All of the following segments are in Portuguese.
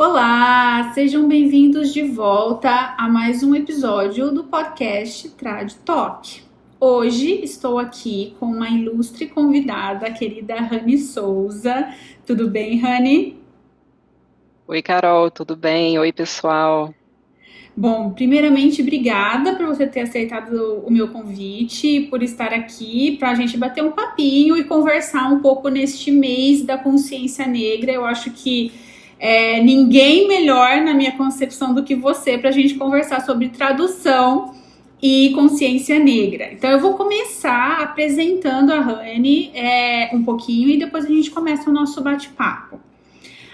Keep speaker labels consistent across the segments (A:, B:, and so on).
A: Olá, sejam bem-vindos de volta a mais um episódio do podcast Trad Talk. Hoje estou aqui com uma ilustre convidada, a querida Rani Souza. Tudo bem, Rani?
B: Oi, Carol, tudo bem? Oi, pessoal.
A: Bom, primeiramente, obrigada por você ter aceitado o meu convite, por estar aqui para a gente bater um papinho e conversar um pouco neste mês da consciência negra. Eu acho que ninguém melhor na minha concepção do que você para a gente conversar sobre tradução e consciência negra. Então, eu vou começar apresentando a Rani um pouquinho e depois a gente começa o nosso bate-papo.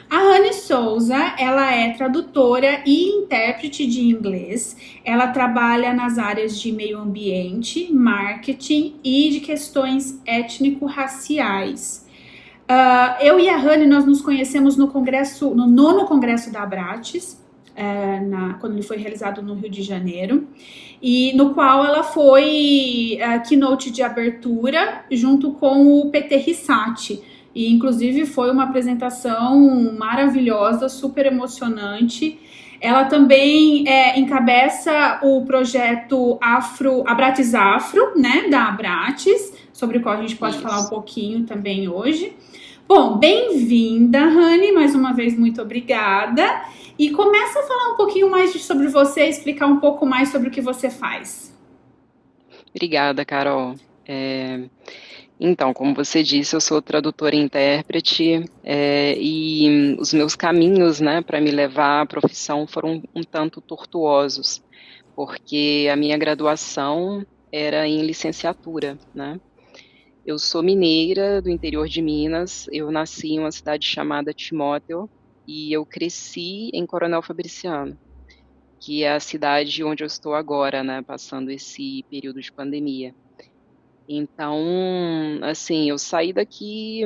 A: A Rani Souza, ela é tradutora e intérprete de inglês. Ela trabalha nas áreas de meio ambiente, marketing e de questões étnico-raciais. Eu e a Rani, nós nos conhecemos no congresso, no nono congresso da Abrates, quando ele foi realizado no Rio de Janeiro, e no qual ela foi keynote de abertura junto com o PT Rissati. E inclusive foi uma apresentação maravilhosa, super emocionante. Ela também encabeça o projeto Abrates Afro, né, da Abrates, sobre o qual a gente pode falar um
B: Isso.
A: pouquinho também hoje. Bom, bem-vinda, Rani, mais uma vez muito obrigada. E começa a falar um pouquinho mais sobre você, explicar um pouco mais sobre o que você faz.
B: Obrigada, Carol. Então, como você disse, eu sou tradutora e intérprete, e os meus caminhos, né, para me levar à profissão foram um tanto tortuosos, porque a minha graduação era em licenciatura, né? Eu sou mineira do interior de Minas, eu nasci em uma cidade chamada Timóteo e eu cresci em Coronel Fabriciano, que é a cidade onde eu estou agora, né, passando esse período de pandemia. Então, assim, eu saí daqui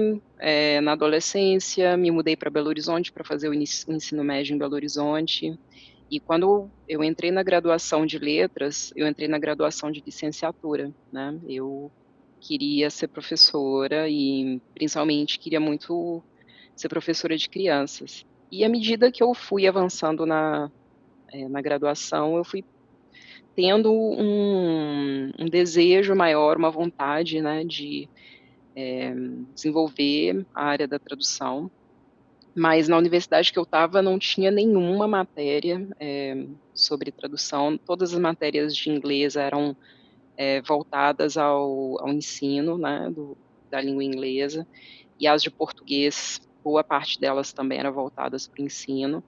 B: na adolescência, me mudei para Belo Horizonte para fazer o ensino médio em Belo Horizonte. E quando eu entrei na graduação de letras, eu entrei na graduação de licenciatura, né? Eu queria ser professora e, principalmente, queria muito ser professora de crianças. E à medida que eu fui avançando na graduação, eu fui tendo um desejo maior, uma vontade, né, de desenvolver a área da tradução. Mas na universidade que eu estava não tinha nenhuma matéria sobre tradução. Todas as matérias de inglês eram voltadas ao ensino, né, da língua inglesa, e as de português, boa parte delas também eram voltadas para o ensino.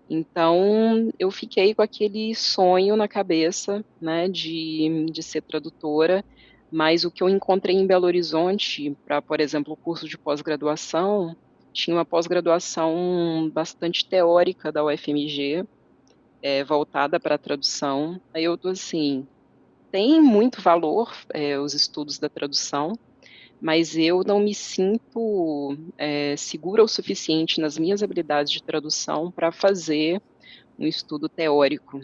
B: Então, eu fiquei com aquele sonho na cabeça, né, de ser tradutora, mas o que eu encontrei em Belo Horizonte, para, por exemplo, o curso de pós-graduação, tinha uma pós-graduação bastante teórica da UFMG, voltada para a tradução. Aí eu tô assim, tem muito valor, os estudos da tradução, mas eu não me sinto segura o suficiente nas minhas habilidades de tradução para fazer um estudo teórico.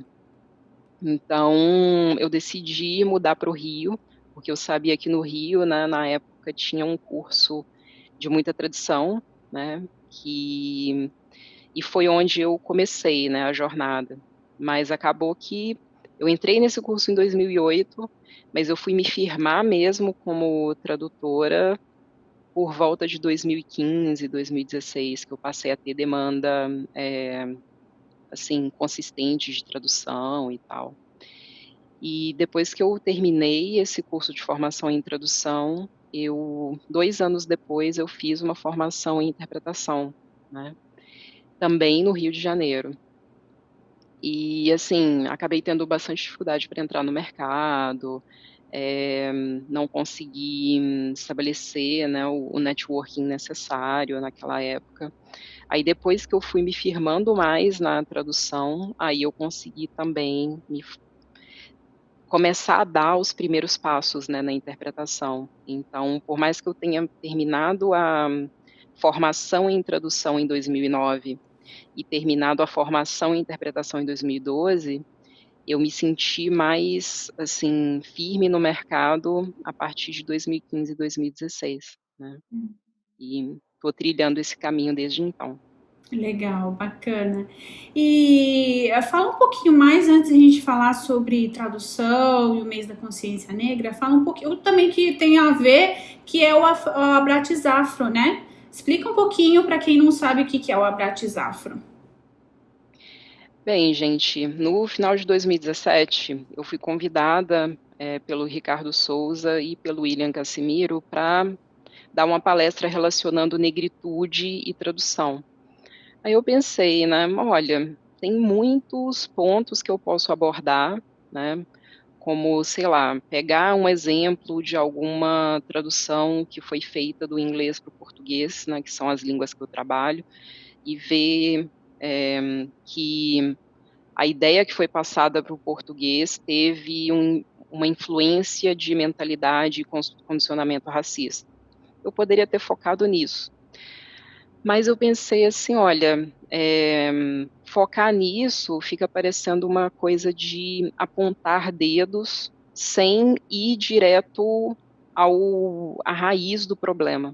B: Então, eu decidi mudar para o Rio, porque eu sabia que no Rio, né, na época, tinha um curso de muita tradição, né, e foi onde eu comecei, né, a jornada. Mas acabou que eu entrei nesse curso em 2008, mas eu fui me firmar mesmo como tradutora por volta de 2015, 2016, que eu passei a ter demanda, assim, consistente de tradução e tal. E depois que eu terminei esse curso de formação em tradução, 2 anos depois, eu fiz uma formação em interpretação, né? Também no Rio de Janeiro. E, assim, acabei tendo bastante dificuldade para entrar no mercado, é, não consegui estabelecer, né, o networking necessário naquela época. Aí depois que eu fui me firmando mais na tradução, aí eu consegui também começar a dar os primeiros passos, né, na interpretação. Então, por mais que eu tenha terminado a formação em tradução em 2009 e terminado a formação em interpretação em 2012, eu me senti mais, assim, firme no mercado a partir de 2015 e 2016, né? E estou trilhando esse caminho desde então.
A: Legal, bacana. E fala um pouquinho mais antes de a gente falar sobre tradução e o mês da consciência negra, fala um pouquinho também que tem a ver, que é o Abrates Afro, né? Explica um pouquinho para quem não sabe o que é o Abrates Afro.
B: Bem, gente, no final de 2017, eu fui convidada pelo Ricardo Souza e pelo William Cassimiro para dar uma palestra relacionando negritude e tradução. Aí eu pensei, né, olha, tem muitos pontos que eu posso abordar, né, como, sei lá, pegar um exemplo de alguma tradução que foi feita do inglês para o português, né, que são as línguas que eu trabalho, e ver que a ideia que foi passada para o português teve uma influência de mentalidade e condicionamento racista. Eu poderia ter focado nisso, mas eu pensei assim, olha, focar nisso fica parecendo uma coisa de apontar dedos sem ir direto à raiz do problema.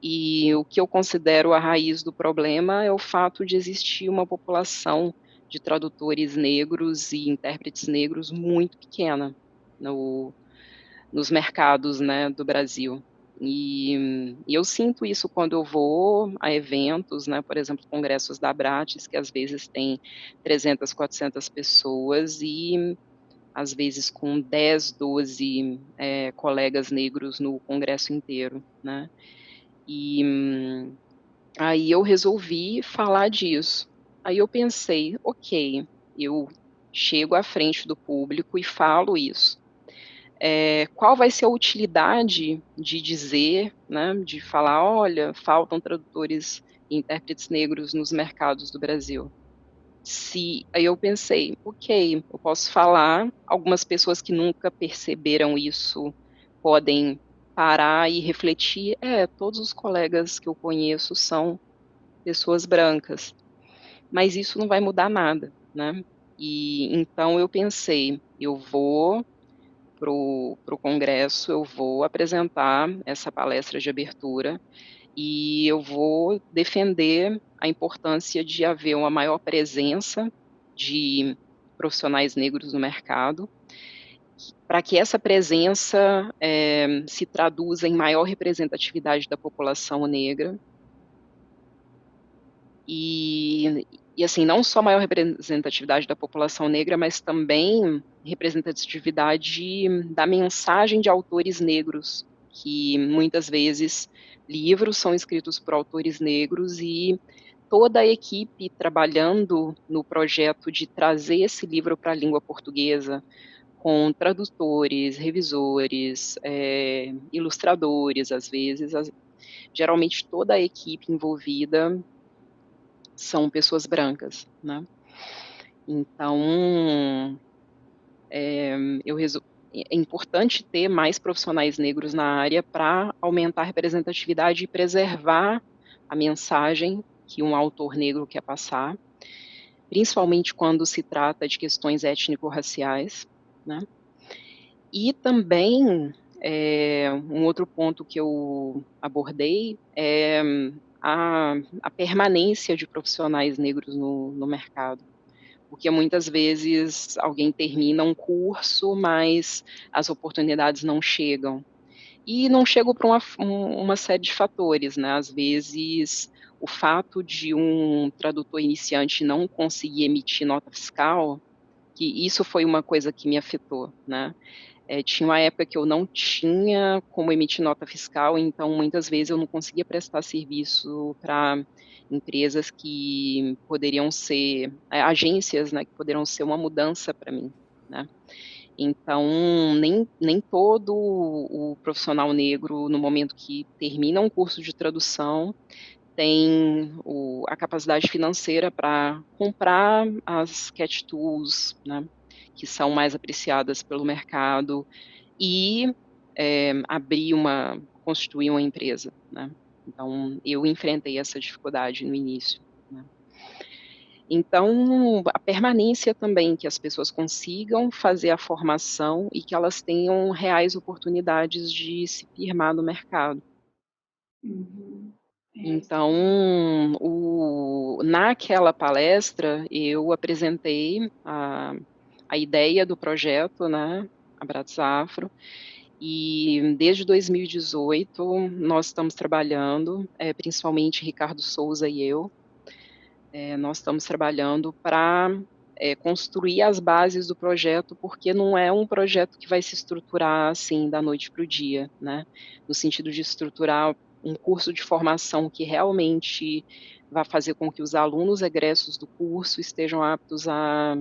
B: E o que eu considero a raiz do problema é o fato de existir uma população de tradutores negros e intérpretes negros muito pequena nos mercados, né, do Brasil. E eu sinto isso quando eu vou a eventos, né, por exemplo, congressos da Abrates, que às vezes tem 300, 400 pessoas e às vezes com 10, 12 colegas negros no congresso inteiro, né? E aí eu resolvi falar disso. Aí eu pensei, ok, eu chego à frente do público e falo isso. Qual vai ser a utilidade de dizer, né, de falar, olha, faltam tradutores e intérpretes negros nos mercados do Brasil? Aí eu pensei, ok, eu posso falar, algumas pessoas que nunca perceberam isso podem parar e refletir, todos os colegas que eu conheço são pessoas brancas, mas isso não vai mudar nada, né? E então eu pensei, eu vou pro congresso, eu vou apresentar essa palestra de abertura e eu vou defender a importância de haver uma maior presença de profissionais negros no mercado, para que essa presença se traduza em maior representatividade da população negra e assim, não só maior representatividade da população negra, mas também representatividade da mensagem de autores negros, que muitas vezes livros são escritos por autores negros e toda a equipe trabalhando no projeto de trazer esse livro para a língua portuguesa, com tradutores, revisores, ilustradores, às vezes, geralmente toda a equipe envolvida são pessoas brancas, né? Então, é importante ter mais profissionais negros na área para aumentar a representatividade e preservar a mensagem que um autor negro quer passar, principalmente quando se trata de questões étnico-raciais, né? E também, um outro ponto que eu abordei é a permanência de profissionais negros no mercado, porque muitas vezes alguém termina um curso, mas as oportunidades não chegam. E não chegam por uma série de fatores, né? Às vezes, o fato de um tradutor iniciante não conseguir emitir nota fiscal, que isso foi uma coisa que me afetou, né? Tinha uma época que eu não tinha como emitir nota fiscal, então muitas vezes eu não conseguia prestar serviço para empresas que poderiam ser, agências, né, que poderiam ser uma mudança para mim, né? Então, nem todo o profissional negro, no momento que termina um curso de tradução, tem a capacidade financeira para comprar as cat tools, né, que são mais apreciadas pelo mercado, e constituir uma empresa, né? Então, eu enfrentei essa dificuldade no início, né? Então, a permanência também, que as pessoas consigam fazer a formação e que elas tenham reais oportunidades de se firmar no mercado.
A: Uhum.
B: Então, naquela palestra, eu apresentei a ideia do projeto, né, Abraços Afro, e desde 2018 nós estamos trabalhando, principalmente Ricardo Souza e eu, nós estamos trabalhando para construir as bases do projeto, porque não é um projeto que vai se estruturar assim da noite para o dia, né? No sentido de estruturar um curso de formação que realmente vai fazer com que os alunos egressos do curso estejam aptos a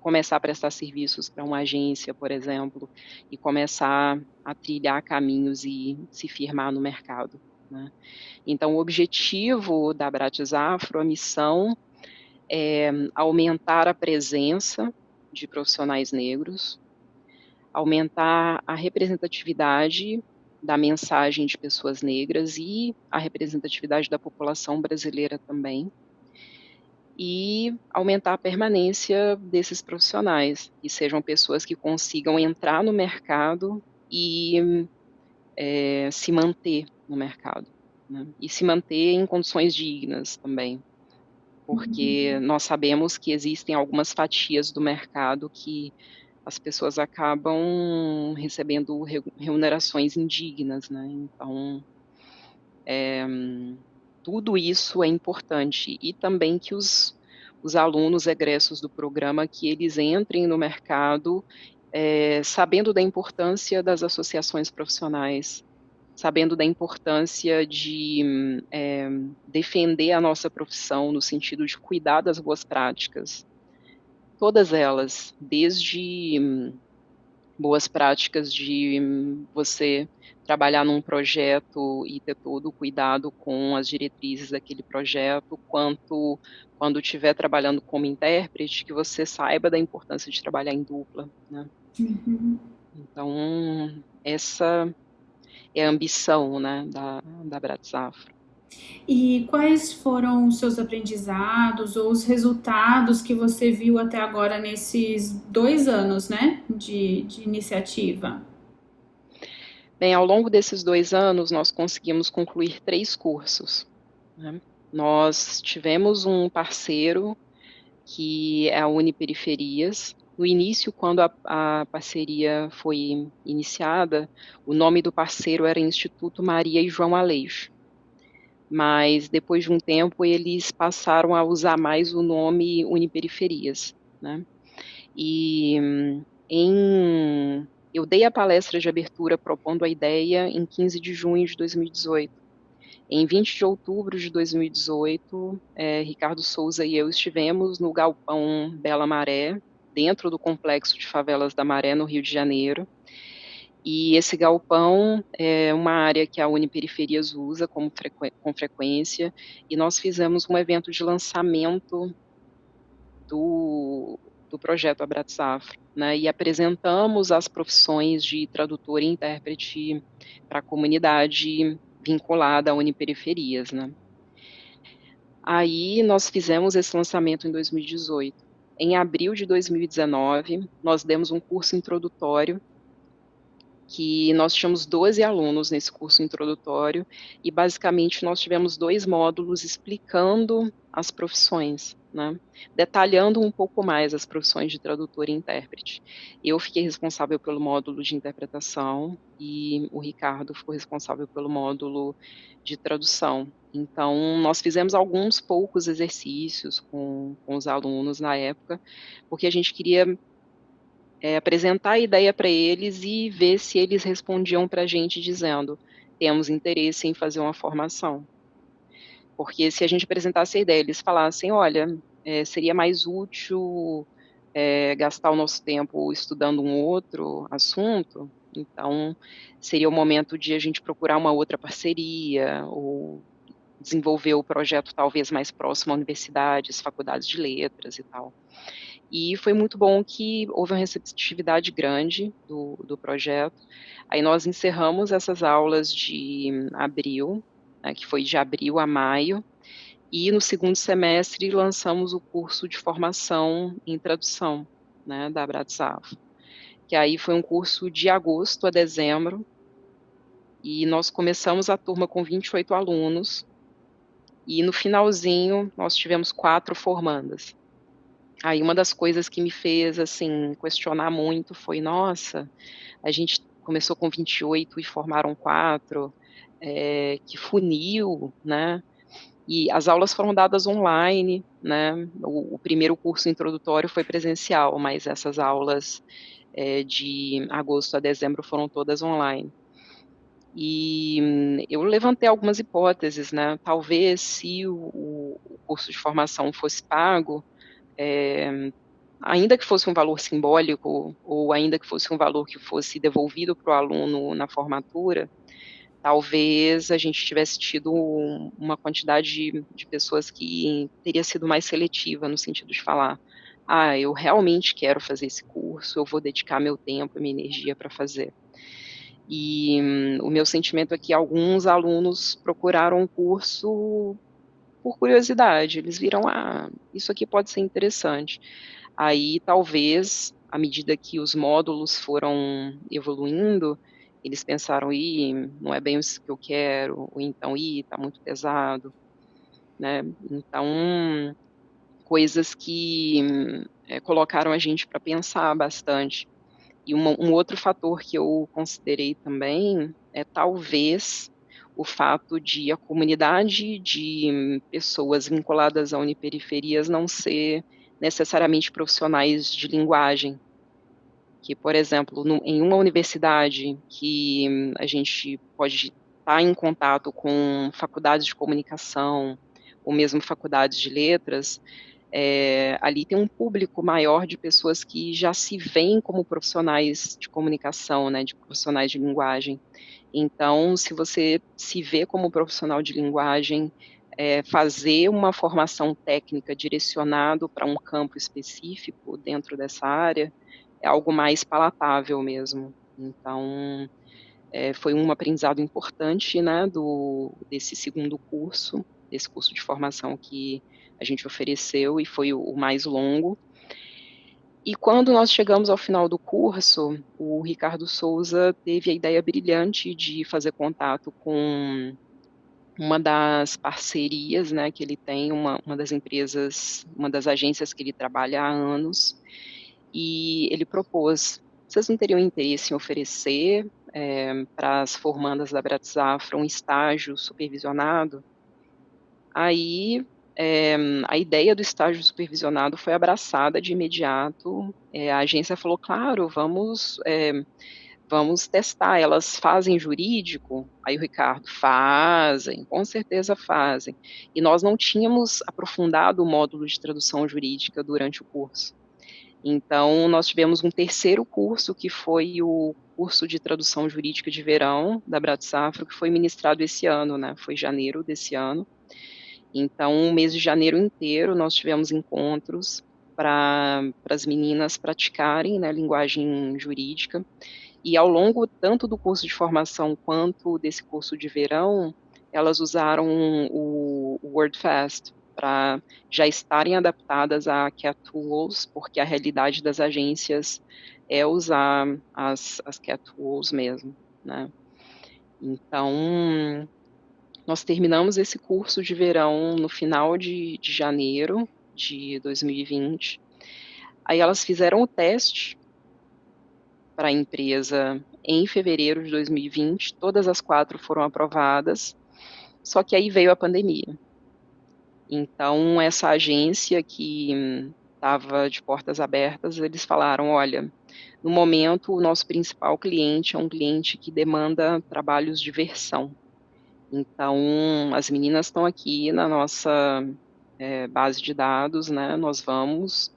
B: começar a prestar serviços para uma agência, por exemplo, e começar a trilhar caminhos e se firmar no mercado, né? Então, o objetivo da Abraços Afro, a missão é aumentar a presença de profissionais negros, aumentar a representatividade da mensagem de pessoas negras e a representatividade da população brasileira também, e aumentar a permanência desses profissionais, que sejam pessoas que consigam entrar no mercado e se manter no mercado, né? E se manter em condições dignas também, porque nós sabemos que existem algumas fatias do mercado que as pessoas acabam recebendo remunerações indignas, né? Então, tudo isso é importante, e também que os alunos egressos do programa, que eles entrem no mercado sabendo da importância das associações profissionais, sabendo da importância de defender a nossa profissão no sentido de cuidar das boas práticas, todas elas, desde boas práticas de você trabalhar num projeto e ter todo o cuidado com as diretrizes daquele projeto, quanto quando estiver trabalhando como intérprete, que você saiba da importância de trabalhar em dupla, né? Então, essa é a ambição, né, da Abraços Afro.
A: E quais foram os seus aprendizados ou os resultados que você viu até agora nesses 2 anos, né, de iniciativa?
B: Bem, ao longo desses 2 anos, nós conseguimos concluir 3 cursos, né? Nós tivemos um parceiro, que é a Uniperiferias. No início, quando a parceria foi iniciada, o nome do parceiro era Instituto Maria e João Aleixo. Mas, depois de um tempo, eles passaram a usar mais o nome Uniperiferias, né? E eu dei a palestra de abertura propondo a ideia em 15 de junho de 2018. Em 20 de outubro de 2018, Ricardo Souza e eu estivemos no Galpão Bela Maré, dentro do Complexo de Favelas da Maré, no Rio de Janeiro. E esse galpão é uma área que a Uniperiferias usa com frequência, e nós fizemos um evento de lançamento do projeto Abraços Afro, né, e apresentamos as profissões de tradutor e intérprete para a comunidade vinculada à Uniperiferias, né. Aí nós fizemos esse lançamento em 2018. Em abril de 2019, nós demos um curso introdutório, que nós tínhamos 12 alunos nesse curso introdutório, e basicamente nós tivemos 2 módulos explicando as profissões, né, detalhando um pouco mais as profissões de tradutor e intérprete. Eu fiquei responsável pelo módulo de interpretação, e o Ricardo ficou responsável pelo módulo de tradução. Então, nós fizemos alguns poucos exercícios com os alunos na época, porque a gente queria apresentar a ideia para eles e ver se eles respondiam para a gente dizendo: temos interesse em fazer uma formação. Porque se a gente apresentasse a ideia, eles falassem: olha, seria mais útil gastar o nosso tempo estudando um outro assunto, então seria o momento de a gente procurar uma outra parceria, ou desenvolver o projeto talvez mais próximo a universidades, faculdades de letras e tal. E foi muito bom que houve uma receptividade grande do projeto. Aí nós encerramos essas aulas de abril, né, que foi de abril a maio, e no segundo semestre lançamos o curso de formação em tradução, né, da Abraços Afro, que aí foi um curso de agosto a dezembro, e nós começamos a turma com 28 alunos, e no finalzinho nós tivemos 4 formandas. Aí uma das coisas que me fez, assim, questionar muito foi: "Nossa, a gente começou com 28 e formaram 4, que funil", né. E as aulas foram dadas online, né, o primeiro curso introdutório foi presencial, mas essas aulas, de agosto a dezembro foram todas online. E eu levantei algumas hipóteses, né, talvez se o curso de formação fosse pago, eh, ainda que fosse um valor simbólico ou ainda que fosse um valor que fosse devolvido para o aluno na formatura, talvez a gente tivesse tido uma quantidade de pessoas que teria sido mais seletiva, no sentido de falar: "Ah, eu realmente quero fazer esse curso, eu vou dedicar meu tempo e minha energia para fazer". E o meu sentimento é que alguns alunos procuraram o curso por curiosidade, eles viram: "Ah, isso aqui pode ser interessante". Aí talvez, à medida que os módulos foram evoluindo, eles pensaram: "Ih, não é bem isso que eu quero", ou então: "Ih, está muito pesado", né. Então, coisas que, colocaram a gente para pensar bastante. E um outro fator que eu considerei também é talvez o fato de a comunidade de pessoas vinculadas a uniperiferias não ser necessariamente profissionais de linguagem, que, por exemplo, em uma universidade que a gente pode estar em contato com faculdades de comunicação, ou mesmo faculdades de letras, ali tem um público maior de pessoas que já se veem como profissionais de comunicação, né, de profissionais de linguagem. Então, se você se vê como profissional de linguagem, fazer uma formação técnica direcionado para um campo específico dentro dessa área, é algo mais palatável mesmo. Então, foi um aprendizado importante, né, desse segundo curso, desse curso de formação que a gente ofereceu e foi o mais longo. E quando nós chegamos ao final do curso, o Ricardo Souza teve a ideia brilhante de fazer contato com uma das parcerias, né, que ele tem, uma das empresas, uma das agências que ele trabalha há anos, e ele propôs: "Vocês não teriam interesse em oferecer, para as formandas da Bratzafra um estágio supervisionado?". Aí, a ideia do estágio supervisionado foi abraçada de imediato, a agência falou: "Claro, vamos testar, elas fazem jurídico?". Aí o Ricardo: "Fazem, com certeza fazem". E nós não tínhamos aprofundado o módulo de tradução jurídica durante o curso. Então nós tivemos um terceiro curso, que foi o curso de tradução jurídica de verão da Bratzafra, que foi ministrado esse ano, né, foi janeiro desse ano. Então o mês de janeiro inteiro nós tivemos encontros para as meninas praticarem, né, linguagem jurídica, e ao longo tanto do curso de formação quanto desse curso de verão, elas usaram o WordFast para já estarem adaptadas a CAT Tools, porque a realidade das agências é usar as CAT Tools mesmo, né. Então, nós terminamos esse curso de verão no final de janeiro de 2020, aí elas fizeram o teste para a empresa em fevereiro de 2020, todas as 4 foram aprovadas, só que aí veio a pandemia. Então essa agência que estava de portas abertas, eles falaram: "Olha, no momento o nosso principal cliente é um cliente que demanda trabalhos de versão. Então as meninas estão aqui na nossa, base de dados, né, nós vamos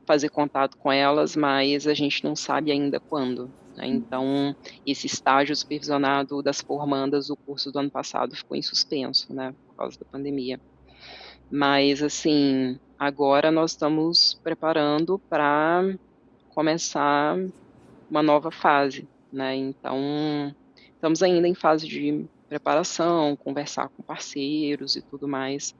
B: fazer contato com elas, mas a gente não sabe ainda quando, né". Então, esse estágio supervisionado das formandas do curso do ano passado ficou em suspenso, né, por causa da pandemia. Mas, assim, agora nós estamos preparando para começar uma nova fase, né, então estamos ainda em fase de preparação, conversar com parceiros e tudo mais,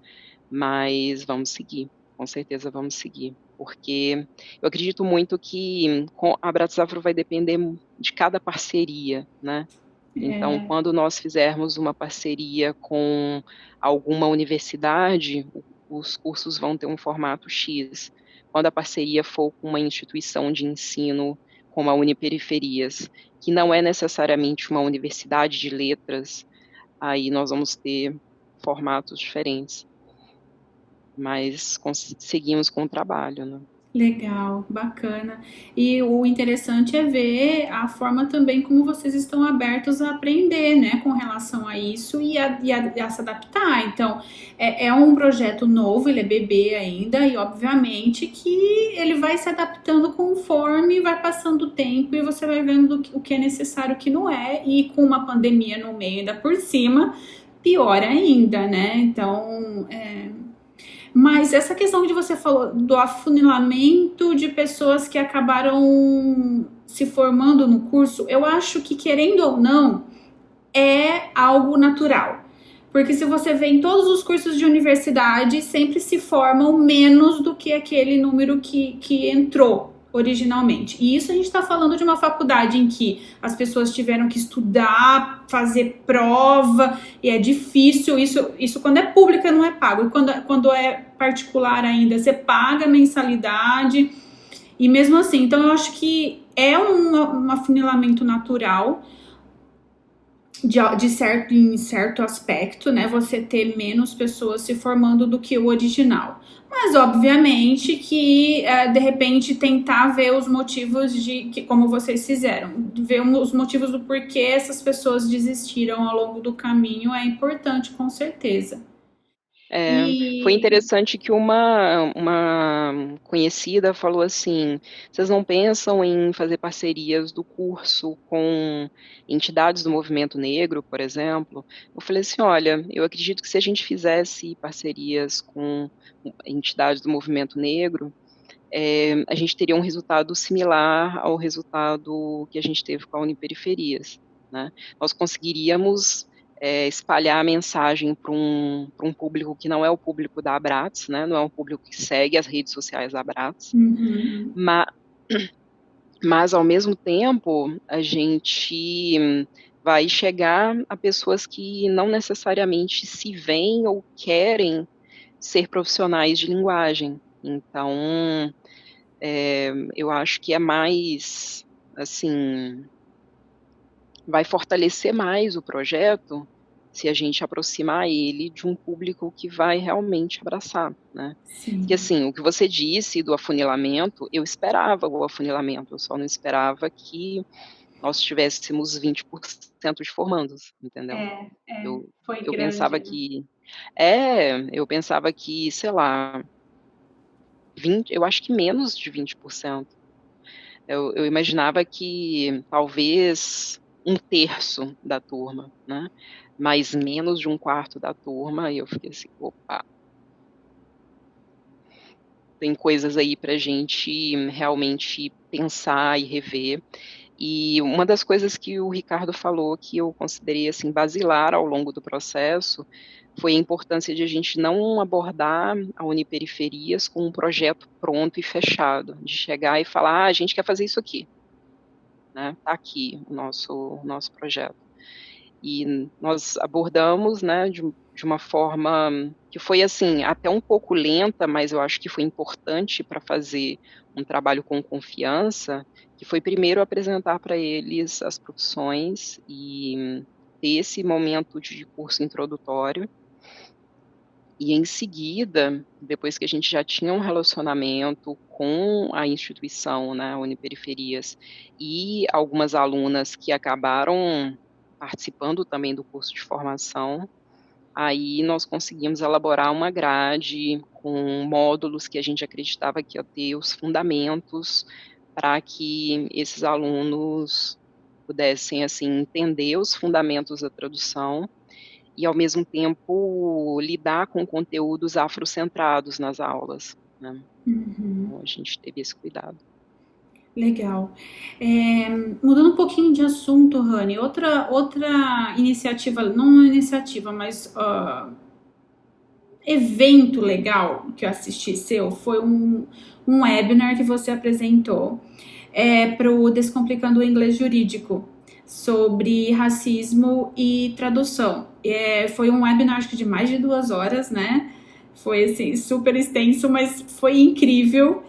B: mas vamos seguir, com certeza vamos seguir, porque eu acredito muito que com a Bratzafra vai depender de cada parceria, né. Então, quando nós fizermos uma parceria com alguma universidade, os cursos vão ter um formato X. Quando a parceria for com uma instituição de ensino, como a Uniperiferias, que não é necessariamente uma universidade de letras, aí nós vamos ter formatos diferentes. Mas seguimos com o trabalho, né?
A: Legal, bacana. E o interessante é ver a forma também como vocês estão abertos a aprender, né, com relação a isso e a se adaptar. Então, é um projeto novo, ele é bebê ainda, e obviamente que ele vai se adaptando conforme vai passando o tempo e você vai vendo o que é necessário e o que não é, e com uma pandemia no meio ainda por cima, pior ainda, né? Então, mas essa questão que você falou do afunilamento de pessoas que acabaram se formando no curso, eu acho que, querendo ou não, é algo natural. Porque se você vê em todos os cursos de universidade, sempre se formam menos do que aquele número que entrou originalmente. E isso a gente está falando de uma faculdade em que as pessoas tiveram que estudar, fazer prova, e é difícil. Isso quando é pública não é pago. E quando é particular ainda, você paga mensalidade. E mesmo assim, então eu acho que é um afunilamento natural em certo aspecto, né? Você ter menos pessoas se formando do que o original. Mas, obviamente, que de repente tentar ver os motivos como vocês fizeram, ver os motivos do porquê essas pessoas desistiram ao longo do caminho é importante, com certeza.
B: Foi interessante que uma conhecida falou assim: vocês não pensam em fazer parcerias do curso com entidades do movimento negro, por exemplo? Eu falei assim: olha, eu acredito que se a gente fizesse parcerias com entidades do movimento negro, a gente teria um resultado similar ao resultado que a gente teve com a Uniperiferias, né? Nós conseguiríamos espalhar a mensagem para um público que não é o público da Abrats, né? Não é um público que segue as redes sociais da Abrats, mas ao mesmo tempo a gente vai chegar a pessoas que não necessariamente se veem ou querem ser profissionais de linguagem. Então, eu acho que é mais, assim, vai fortalecer mais o projeto se a gente aproximar ele de um público que vai realmente abraçar, né?
A: Sim.
B: Porque, assim, o que você disse do afunilamento, eu esperava o afunilamento, eu só não esperava que nós tivéssemos 20% de formandos, entendeu?
A: Foi
B: eu
A: grande.
B: Pensava que... eu pensava que, sei lá, eu acho que menos de 20%. Eu imaginava que talvez 1/3 da turma, né? Mas menos de 1/4 da turma, e eu fiquei assim, opa. Tem coisas aí pra gente realmente pensar e rever. E uma das coisas que o Ricardo falou que eu considerei assim basilar ao longo do processo foi a importância de a gente não abordar a Uniperiferias com um projeto pronto e fechado, de chegar e falar, a gente quer fazer isso aqui, né? Tá aqui o nosso projeto. E nós abordamos, né, de uma forma que foi assim até um pouco lenta, mas eu acho que foi importante para fazer um trabalho com confiança, que foi primeiro apresentar para eles as profissões e ter esse momento de curso introdutório. E em seguida, depois que a gente já tinha um relacionamento com a instituição, né, Uniperiferias, e algumas alunas que acabaram participando também do curso de formação, aí nós conseguimos elaborar uma grade com módulos que a gente acreditava que ia ter os fundamentos para que esses alunos pudessem assim entender os fundamentos da tradução e, ao mesmo tempo, lidar com conteúdos afrocentrados nas aulas, né? Então, a gente teve esse cuidado.
A: Legal. Mudando um pouquinho de assunto, Rani, outra iniciativa, não uma iniciativa, mas evento legal que eu assisti seu foi um webinar que você apresentou para o Descomplicando o Inglês Jurídico. sobre racismo e tradução. Foi um webinar, acho que de mais de 2 horas, né? Foi assim, super extenso, mas foi incrível.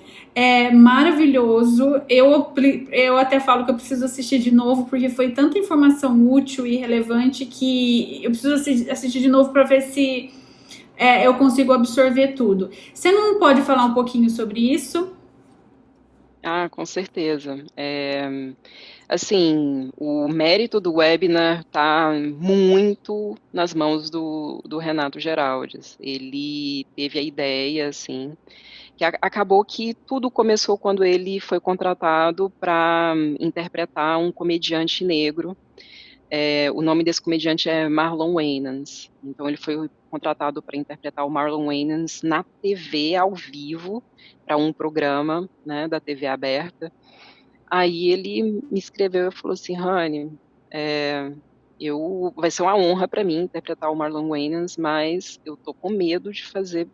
A: Maravilhoso. Eu até falo que eu preciso assistir de novo, porque foi tanta informação útil e relevante que eu preciso assistir de novo para ver se eu consigo absorver tudo. Você não pode falar um pouquinho sobre isso?
B: Ah, com certeza. Assim, o mérito do webinar está muito nas mãos do Renato Geraldes. Ele teve a ideia, assim, que acabou que tudo começou quando ele foi contratado para interpretar um comediante negro. O nome desse comediante é Marlon Wayans. Então ele foi contratado para interpretar o Marlon Wayans na TV ao vivo para um programa, né, da TV aberta. Aí ele me escreveu e falou assim, Rani, vai ser uma honra para mim interpretar o Marlon Wayans, mas eu tô com medo de fazer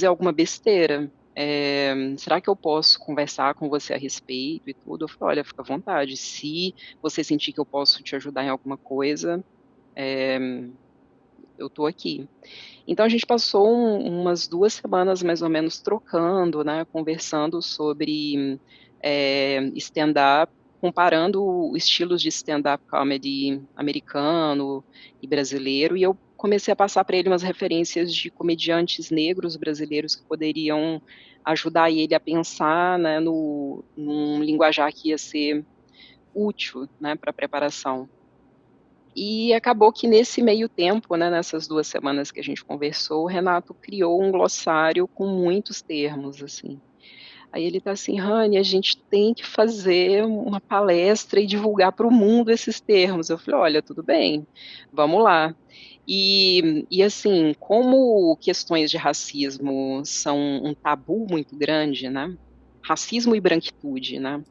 B: alguma besteira. Será que eu posso conversar com você a respeito e tudo? Eu falei, olha, fica à vontade. Se você sentir que eu posso te ajudar em alguma coisa, eu tô aqui. Então a gente passou umas 2 semanas mais ou menos trocando, né, conversando sobre stand-up, comparando estilos de stand-up comedy americano e brasileiro, e eu comecei a passar para ele umas referências de comediantes negros brasileiros que poderiam ajudar ele a pensar, né, num linguajar que ia ser útil, né, para a preparação. E acabou que nesse meio tempo, né, nessas 2 semanas que a gente conversou, o Renato criou um glossário com muitos termos, assim. Aí ele tá assim, Rani, a gente tem que fazer uma palestra e divulgar para o mundo esses termos. Eu falei, olha, tudo bem, vamos lá. E assim, como questões de racismo são um tabu muito grande, né? Racismo e branquitude, né?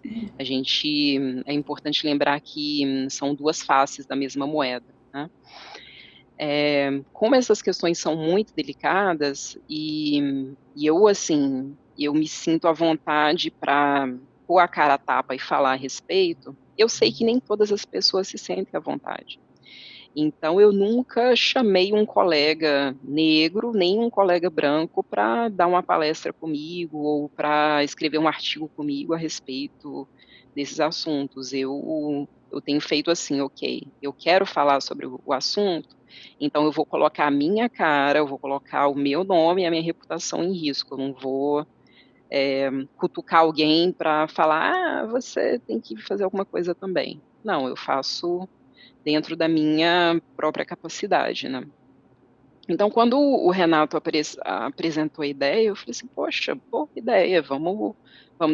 B: É importante lembrar que são duas faces da mesma moeda, né? Como essas questões são muito delicadas e eu, assim, eu me sinto à vontade para pôr a cara a tapa e falar a respeito, eu sei que nem todas as pessoas se sentem à vontade. Então, eu nunca chamei um colega negro, nem um colega branco para dar uma palestra comigo ou para escrever um artigo comigo a respeito desses assuntos. Eu tenho feito assim, ok, eu quero falar sobre o assunto, então eu vou colocar a minha cara, eu vou colocar o meu nome e a minha reputação em risco, eu não vou cutucar alguém para falar, você tem que fazer alguma coisa também. Não, eu faço dentro da minha própria capacidade, né? Então, quando o Renato apresentou a ideia, eu falei assim, poxa, boa ideia, vamos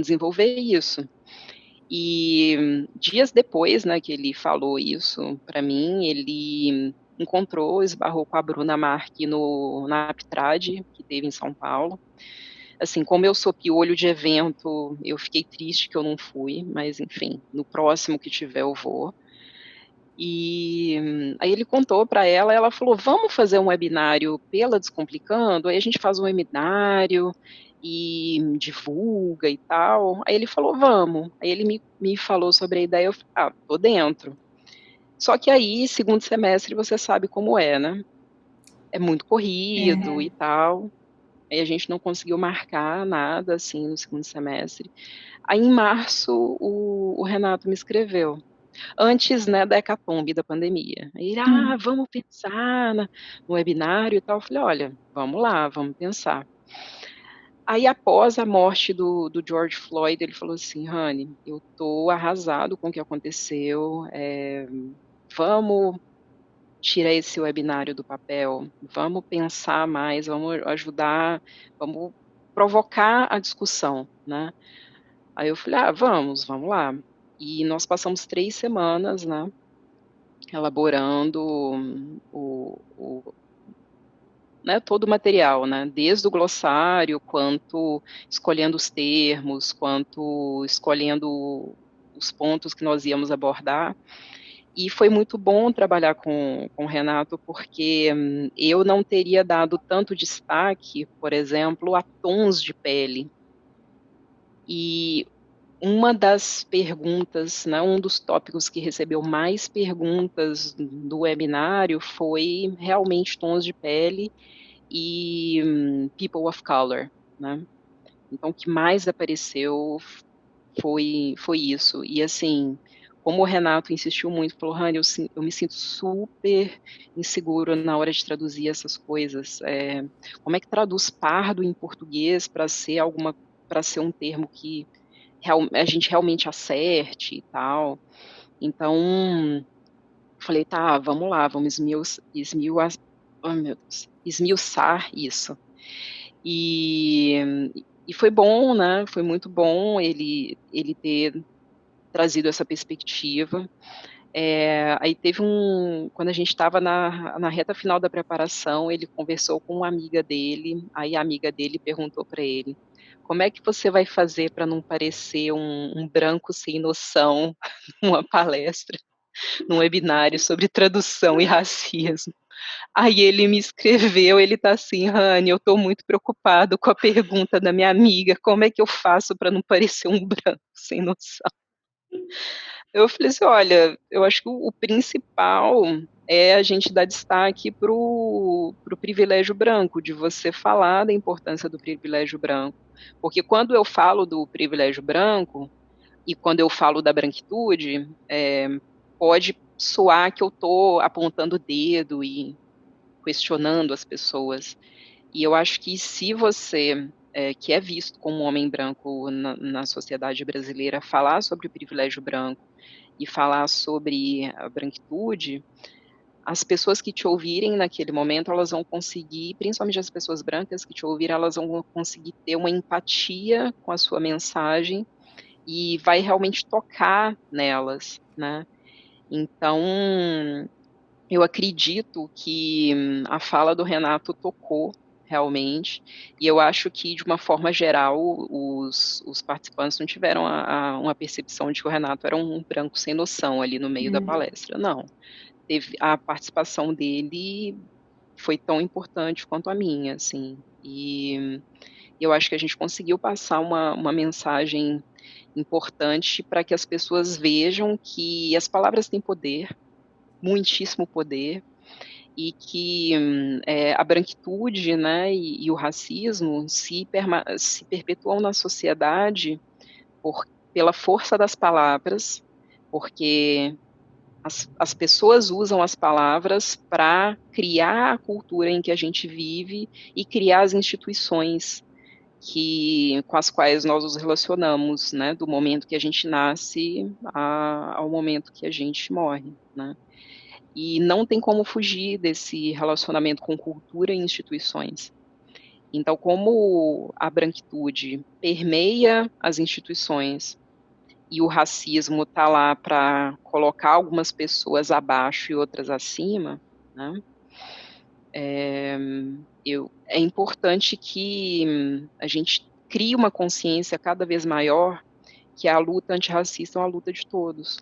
B: desenvolver isso. E dias depois, né, que ele falou isso para mim, ele esbarrou com a Bruna Marchi na Aptrad, que teve em São Paulo. Assim, como eu sou piolho de evento, eu fiquei triste que eu não fui, mas enfim, no próximo que tiver eu vou. E aí ele contou para ela falou, vamos fazer um webinário pela Descomplicando? Aí a gente faz um webinário e divulga e tal. Aí ele falou, vamos. Aí ele me falou sobre a ideia, eu falei, tô dentro. Só que aí, segundo semestre, você sabe como é, né? É muito corrido e tal. Aí a gente não conseguiu marcar nada, assim, no segundo semestre. Aí em março, o Renato me escreveu antes, né, da hecatombe da pandemia. Aí ele, vamos pensar no webinário e tal. Eu falei, olha, vamos lá, vamos pensar. Aí, após a morte do George Floyd, ele falou assim, Rani, eu tô arrasado com o que aconteceu, vamos tirar esse webinário do papel, vamos pensar mais, vamos ajudar, vamos provocar a discussão, né? Aí eu falei, vamos lá. E nós passamos 3 semanas, né, elaborando né, todo o material, né, desde o glossário, quanto escolhendo os termos, quanto escolhendo os pontos que nós íamos abordar. E foi muito bom trabalhar com o Renato, porque eu não teria dado tanto destaque, por exemplo, a tons de pele. E uma das perguntas, né, um dos tópicos que recebeu mais perguntas do webinário foi realmente tons de pele e people of color, né? Então, o que mais apareceu foi isso. E assim, como o Renato insistiu muito, falou, Rani, eu me sinto super inseguro na hora de traduzir essas coisas. Como é que traduz pardo em português para ser um termo que a gente realmente acerte e tal. Então, falei, tá, vamos lá, vamos oh, meu Deus, esmiuçar isso. E, e foi bom, né? Foi muito bom ele ter trazido essa perspectiva. Aí teve quando a gente estava na reta final da preparação, ele conversou com uma amiga dele, aí a amiga dele perguntou para ele, como é que você vai fazer para não parecer um branco sem noção numa palestra, num webinário sobre tradução e racismo? Aí ele me escreveu, ele tá assim, Rani, eu estou muito preocupado com a pergunta da minha amiga, como é que eu faço para não parecer um branco sem noção? Eu falei assim, olha, eu acho que o principal é a gente dar destaque para o privilégio branco, de você falar da importância do privilégio branco. Porque quando eu falo do privilégio branco, e quando eu falo da branquitude, pode soar que eu estou apontando o dedo e questionando as pessoas. E eu acho que se você, que é visto como um homem branco na sociedade brasileira, falar sobre o privilégio branco e falar sobre a branquitude, as pessoas que te ouvirem naquele momento, elas vão conseguir, principalmente as pessoas brancas que te ouvirem, elas vão conseguir ter uma empatia com a sua mensagem e vai realmente tocar nelas, né? Então, eu acredito que a fala do Renato tocou realmente, e eu acho que, de uma forma geral, os participantes não tiveram uma percepção de que o Renato era um branco sem noção ali no meio da palestra, não. A participação dele foi tão importante quanto a minha, assim, e eu acho que a gente conseguiu passar uma mensagem importante para que as pessoas vejam que as palavras têm poder, muitíssimo poder, e que a branquitude, né, e o racismo se perpetuam na sociedade pela força das palavras, porque as pessoas usam as palavras para criar a cultura em que a gente vive e criar as instituições com as quais nós nos relacionamos, né, do momento que a gente nasce ao momento que a gente morre, né? E não tem como fugir desse relacionamento com cultura e instituições. Então, como a branquitude permeia as instituições e o racismo está lá para colocar algumas pessoas abaixo e outras acima, né? É importante que a gente crie uma consciência cada vez maior que a luta antirracista é uma luta de todos.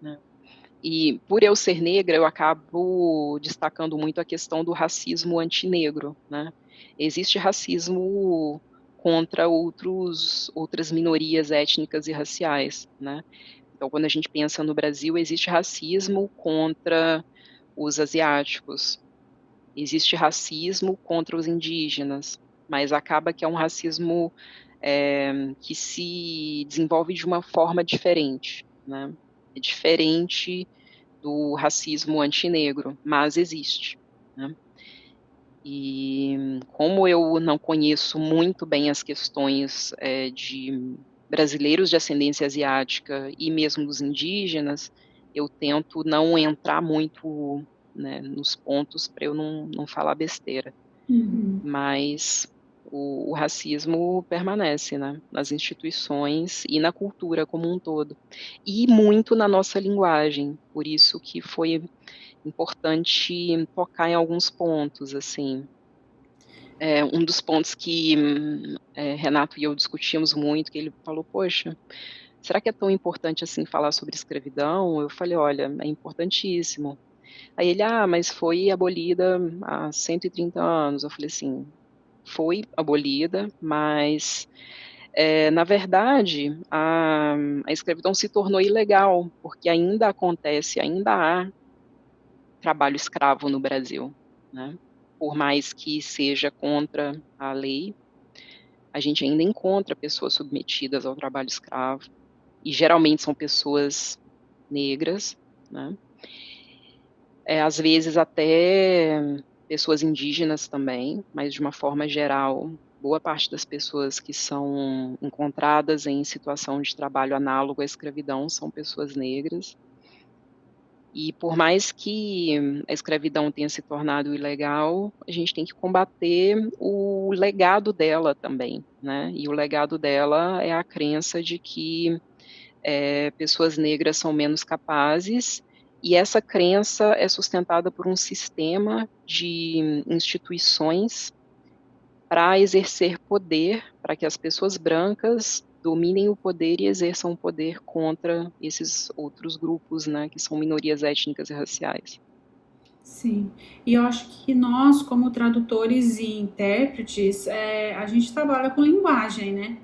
B: Né? E por eu ser negra, eu acabo destacando muito a questão do racismo antinegro, né? Existe racismo contra outras minorias étnicas e raciais, né? Então, quando a gente pensa no Brasil, existe racismo contra os asiáticos, existe racismo contra os indígenas, mas acaba que é um racismo que se desenvolve de uma forma diferente, né? É diferente do racismo antinegro, mas existe, né? E como eu não conheço muito bem as questões de brasileiros de ascendência asiática e mesmo dos indígenas, eu tento não entrar muito, né, nos pontos para eu não falar besteira. Mas o racismo permanece, né, nas instituições e na cultura como um todo. E muito na nossa linguagem, por isso que foi importante tocar em alguns pontos, assim. Um dos pontos que Renato e eu discutimos muito, que ele falou, poxa, será que é tão importante assim falar sobre escravidão? Eu falei, olha, é importantíssimo. Aí ele, mas foi abolida há 130 anos. Eu falei assim, foi abolida, mas Na verdade, a escravidão se tornou ilegal, porque ainda acontece, ainda há trabalho escravo no Brasil, né? Por mais que seja contra a lei, a gente ainda encontra pessoas submetidas ao trabalho escravo, e geralmente são pessoas negras, né? Às vezes até pessoas indígenas também, mas de uma forma geral, boa parte das pessoas que são encontradas em situação de trabalho análogo à escravidão são pessoas negras. E por mais que a escravidão tenha se tornado ilegal, a gente tem que combater o legado dela também, né? E o legado dela é a crença de que pessoas negras são menos capazes, e essa crença é sustentada por um sistema de instituições para exercer poder, para que as pessoas brancas dominem o poder e exerçam o poder contra esses outros grupos, né, que são minorias étnicas e raciais.
A: Sim, e eu acho que nós, como tradutores e intérpretes, a gente trabalha com linguagem, né?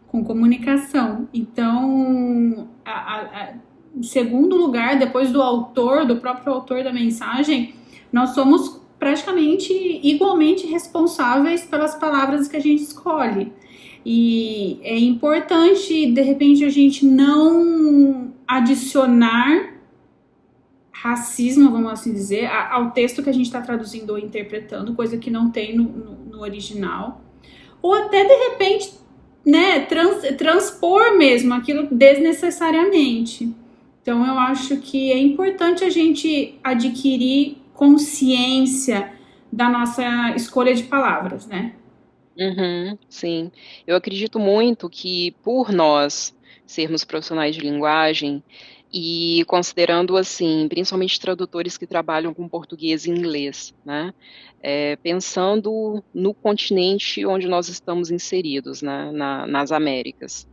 A: Com comunicação. Então, em segundo lugar, depois do autor, do próprio autor da mensagem, nós somos praticamente igualmente responsáveis pelas palavras que a gente escolhe. E é importante, de repente, a gente não adicionar racismo, vamos assim dizer, ao texto que a gente está traduzindo ou interpretando, coisa que não tem no original. Ou até, de repente, né, transpor mesmo aquilo desnecessariamente. Então, eu acho que é importante a gente adquirir consciência da nossa escolha de palavras, né?
B: Uhum, sim. Eu acredito muito que, por nós sermos profissionais de linguagem, e considerando, assim, principalmente tradutores que trabalham com português e inglês, né, pensando no continente onde nós estamos inseridos, né, nas Américas.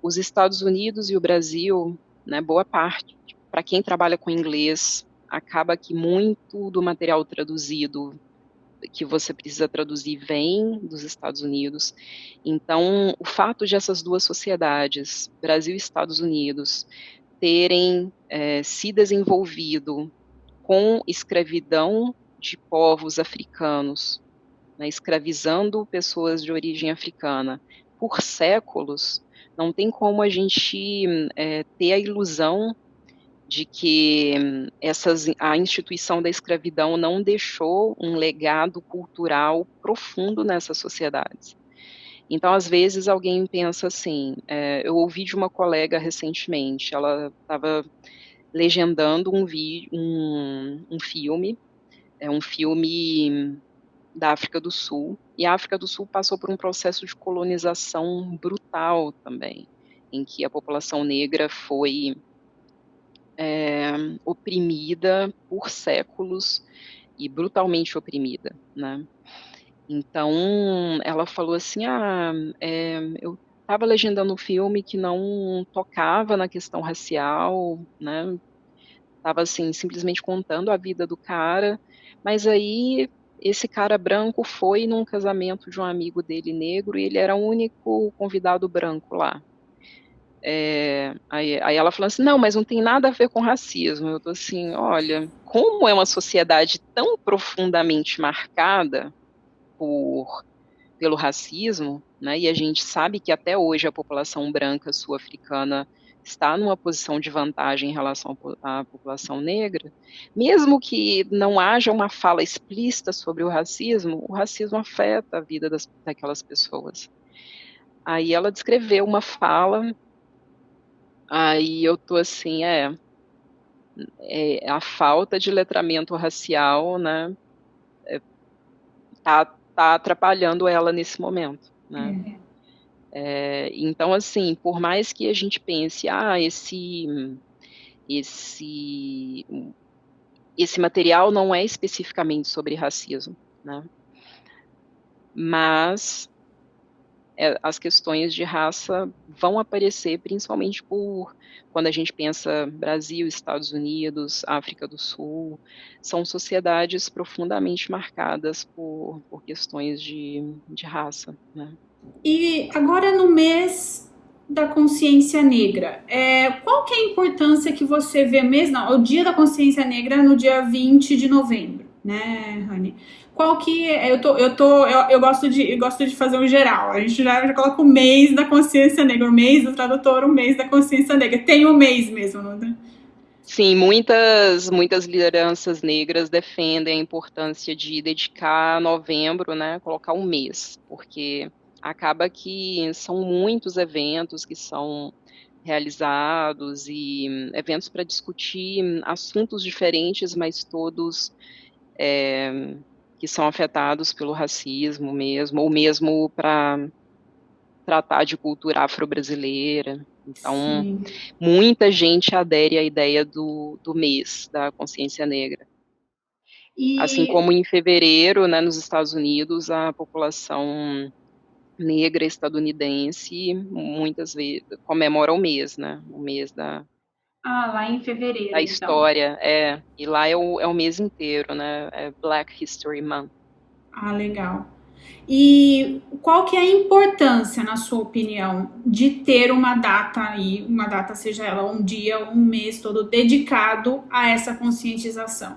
B: Os Estados Unidos e o Brasil, né, boa parte, para quem trabalha com inglês, acaba que muito do material traduzido que você precisa traduzir vem dos Estados Unidos. Então, o fato de essas duas sociedades, Brasil e Estados Unidos, terem se desenvolvido com escravidão de povos africanos, né, escravizando pessoas de origem africana por séculos, não tem como a gente ter a ilusão de que a instituição da escravidão não deixou um legado cultural profundo nessas sociedades. Então, às vezes, alguém pensa assim, eu ouvi de uma colega recentemente, ela estava legendando um filme, um filme da África do Sul, e a África do Sul passou por um processo de colonização brutal também, em que a população negra foi oprimida por séculos e brutalmente oprimida, né? Então, ela falou assim, eu estava legendando um filme que não tocava na questão racial, né? Estava assim, simplesmente contando a vida do cara, mas aí esse cara branco foi num casamento de um amigo dele negro e ele era o único convidado branco lá. Aí ela falou assim, não, mas não tem nada a ver com racismo. Eu tô assim, olha, como é uma sociedade tão profundamente marcada pelo racismo, né, e a gente sabe que até hoje a população branca sul-africana está numa posição de vantagem em relação à população negra, mesmo que não haja uma fala explícita sobre o racismo afeta a vida daquelas pessoas. Aí ela descreveu uma fala. Aí eu tô assim, a falta de letramento racial, né, tá atrapalhando ela nesse momento, né. Então, assim, por mais que a gente pense, esse esse material não é especificamente sobre racismo, né, mas as questões de raça vão aparecer principalmente quando a gente pensa Brasil, Estados Unidos, África do Sul, são sociedades profundamente marcadas por questões de raça, né.
A: E agora no mês da consciência negra, qual que é a importância que você vê mesmo? Não, o Dia da Consciência Negra é no dia 20 de novembro, né, Rani? Qual que é? Eu gosto de fazer um geral. A gente já coloca o mês da consciência negra, o mês do tradutor, o mês da consciência negra. Tem um mês mesmo, não tem?
B: Sim, muitas lideranças negras defendem a importância de dedicar novembro, né, colocar um mês, porque acaba que são muitos eventos que são realizados e eventos para discutir assuntos diferentes, mas todos que são afetados pelo racismo mesmo, ou mesmo para tratar de cultura afro-brasileira. Então,
A: Sim.
B: muita gente adere à ideia do mês da consciência negra. Assim
A: E
B: como em fevereiro, né, nos Estados Unidos, a população negra estadunidense muitas vezes comemora o mês, né, o mês
A: lá em
B: da
A: fevereiro, então.
B: história, e lá é o mês inteiro, né, é Black History Month.
A: Ah, legal. E qual que é a importância, na sua opinião, de ter uma data aí, uma data, seja ela um dia, um mês todo, dedicado a essa conscientização?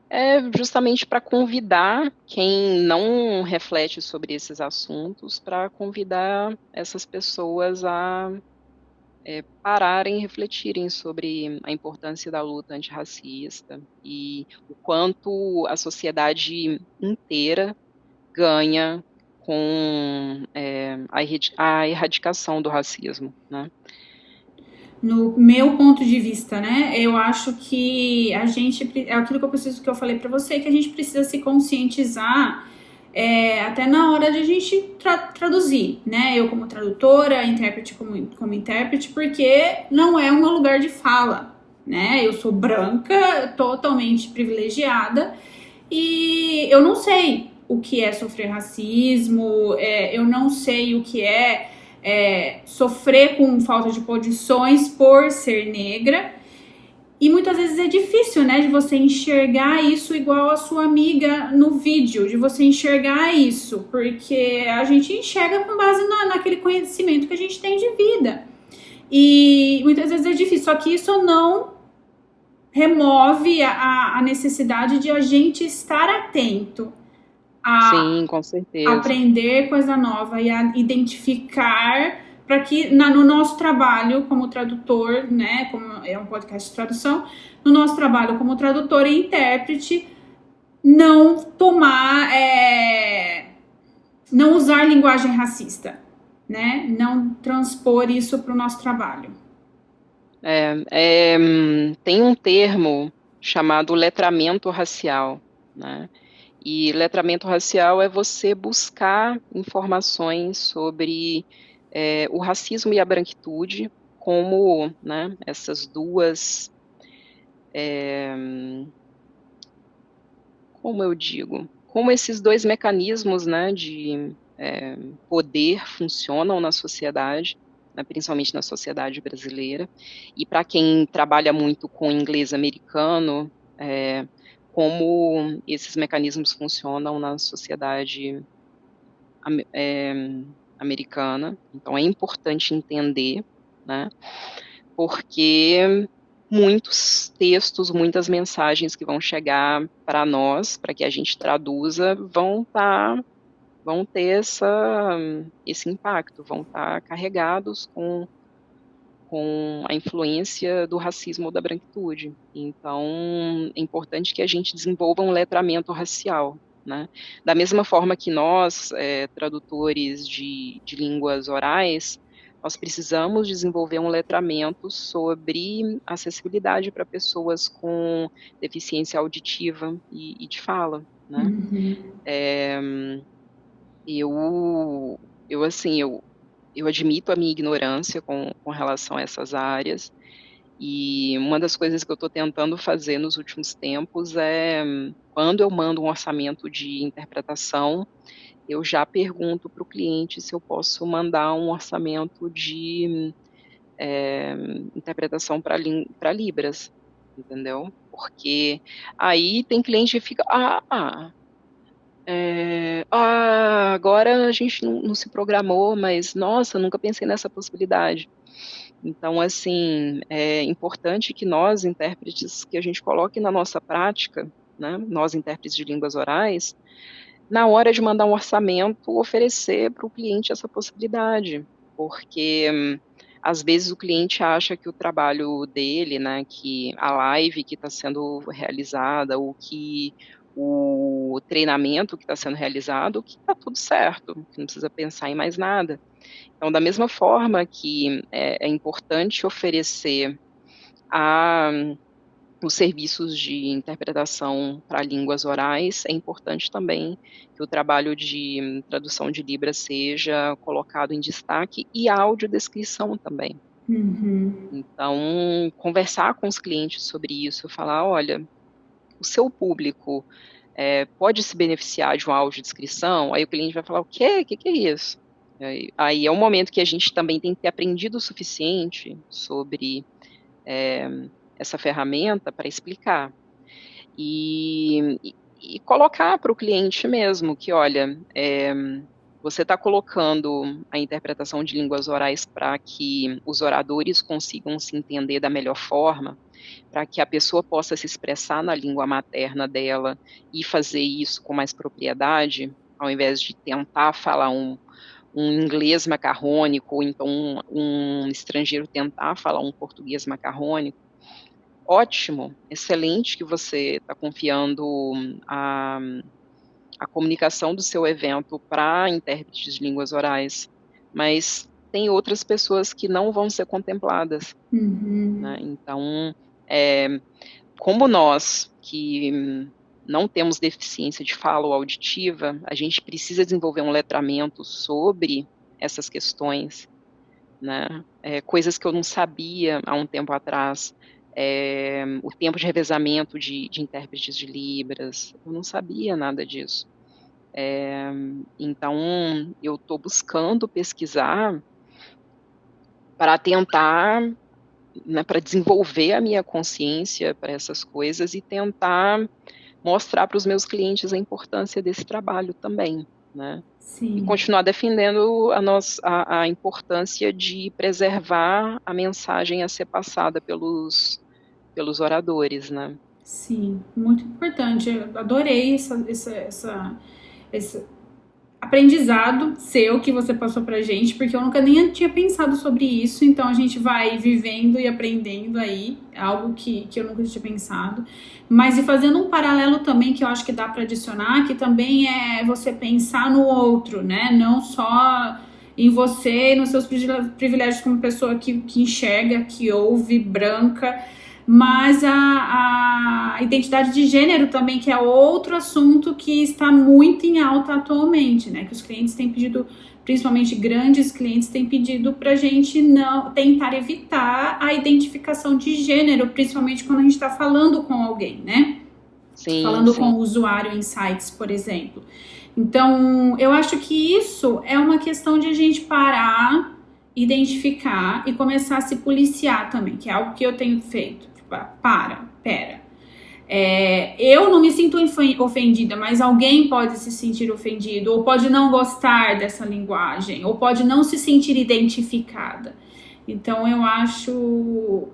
B: É justamente para convidar quem não reflete sobre esses assuntos, para convidar essas pessoas a pararem e refletirem sobre a importância da luta antirracista e o quanto a sociedade inteira ganha com a erradicação do racismo, né?
A: No meu ponto de vista, né? Eu acho que a gente é aquilo que eu falei para você, que a gente precisa se conscientizar até na hora de a gente traduzir, né? Eu como tradutora, intérprete como intérprete, porque não é o meu lugar de fala, né? Eu sou branca, totalmente privilegiada e eu não sei o que é sofrer racismo, eu não sei o que sofrer com falta de condições por ser negra. E muitas vezes é difícil, né, de você enxergar isso igual a sua amiga no vídeo, de você enxergar isso, porque a gente enxerga com base naquele conhecimento que a gente tem de vida. E muitas vezes é difícil, só que isso não remove a necessidade de a gente estar atento a
B: Sim, com certeza.
A: aprender coisa nova e a identificar para que no nosso trabalho como tradutor, né, como é um podcast de tradução, no nosso trabalho como tradutor e intérprete, não tomar, não usar linguagem racista, né, não transpor isso para o nosso trabalho.
B: Tem um termo chamado letramento racial, né? E letramento racial é você buscar informações sobre o racismo e a branquitude, como, né, essas duas, como eu digo, como esses dois mecanismos, né, de poder funcionam na sociedade, né, principalmente na sociedade brasileira. E para quem trabalha muito com inglês americano, como esses mecanismos funcionam na sociedade americana. Então é importante entender, né? Porque muitos textos, muitas mensagens que vão chegar para nós, para que a gente traduza, vão ter esse impacto, vão estar carregados com a influência do racismo ou da branquitude. Então, é importante que a gente desenvolva um letramento racial, né? Da mesma forma que nós, tradutores de línguas orais, nós precisamos desenvolver um letramento sobre acessibilidade para pessoas com deficiência auditiva e de fala, né?
A: Uhum.
B: É, assim, eu admito a minha ignorância com relação a essas áreas, e uma das coisas que eu estou tentando fazer nos últimos tempos é, quando eu mando um orçamento de interpretação, eu já pergunto para o cliente se eu posso mandar um orçamento de interpretação para Libras, entendeu? Porque aí tem cliente que fica, Agora a gente não se programou, mas nossa, nunca pensei nessa possibilidade. Então, assim, é importante que nós, intérpretes, que a gente coloque na nossa prática, né, nós, intérpretes de línguas orais, na hora de mandar um orçamento, oferecer para o cliente essa possibilidade, porque às vezes o cliente acha que o trabalho dele, né, que a live que está sendo realizada, ou que o treinamento que está sendo realizado, que está tudo certo, que não precisa pensar em mais nada. Então, da mesma forma que é importante oferecer a os serviços de interpretação para línguas orais, é importante também que o trabalho de tradução de Libras seja colocado em destaque, e a audiodescrição também.
A: Uhum.
B: Então, conversar com os clientes sobre isso, falar, olha, o seu público pode se beneficiar de uma audiodescrição? Aí o cliente vai falar, o quê? O que é isso? Aí é um momento que a gente também tem que ter aprendido o suficiente sobre essa ferramenta para explicar. E colocar para o cliente mesmo que, olha, você está colocando a interpretação de línguas orais para que os oradores consigam se entender da melhor forma, para que a pessoa possa se expressar na língua materna dela e fazer isso com mais propriedade, ao invés de tentar falar um inglês macarrônico, ou então um estrangeiro tentar falar um português macarrônico. Ótimo, excelente que você está confiando a, a comunicação do seu evento para intérpretes de línguas orais, mas tem outras pessoas que não vão ser contempladas. Né? Então, como nós que não temos deficiência de fala ou auditiva, a gente precisa desenvolver um letramento sobre essas questões, né? Coisas que eu não sabia há um tempo atrás. O tempo de revezamento de intérpretes de Libras, eu não sabia nada disso. Então, eu estou buscando pesquisar para tentar, né, para desenvolver a minha consciência para essas coisas e tentar mostrar para os meus clientes a importância desse trabalho também, né?
A: Sim.
B: E continuar defendendo a importância de preservar a mensagem a ser passada pelos oradores, né?
A: Sim, muito importante. Eu adorei esse aprendizado seu que você passou pra gente, porque eu nunca nem tinha pensado sobre isso, então a gente vai vivendo e aprendendo aí, algo que eu nunca tinha pensado. Mas e fazendo um paralelo também que eu acho que dá para adicionar, que também é você pensar no outro, né? Não só em você e nos seus privilégios como pessoa que enxerga, que ouve, branca, mas a identidade de gênero também, que é outro assunto que está muito em alta atualmente, né? Que os clientes têm pedido, principalmente grandes clientes, têm pedido para a gente não tentar evitar a identificação de gênero, principalmente quando a gente está falando com alguém, né?
B: Sim,
A: falando
B: sim.
A: com o usuário em sites, por exemplo. Então, eu acho que isso é uma questão de a gente parar, identificar e começar a se policiar também, que é algo que eu tenho feito. Tipo, pera. Eu não me sinto ofendida, mas alguém pode se sentir ofendido, ou pode não gostar dessa linguagem, ou pode não se sentir identificada. Então, eu acho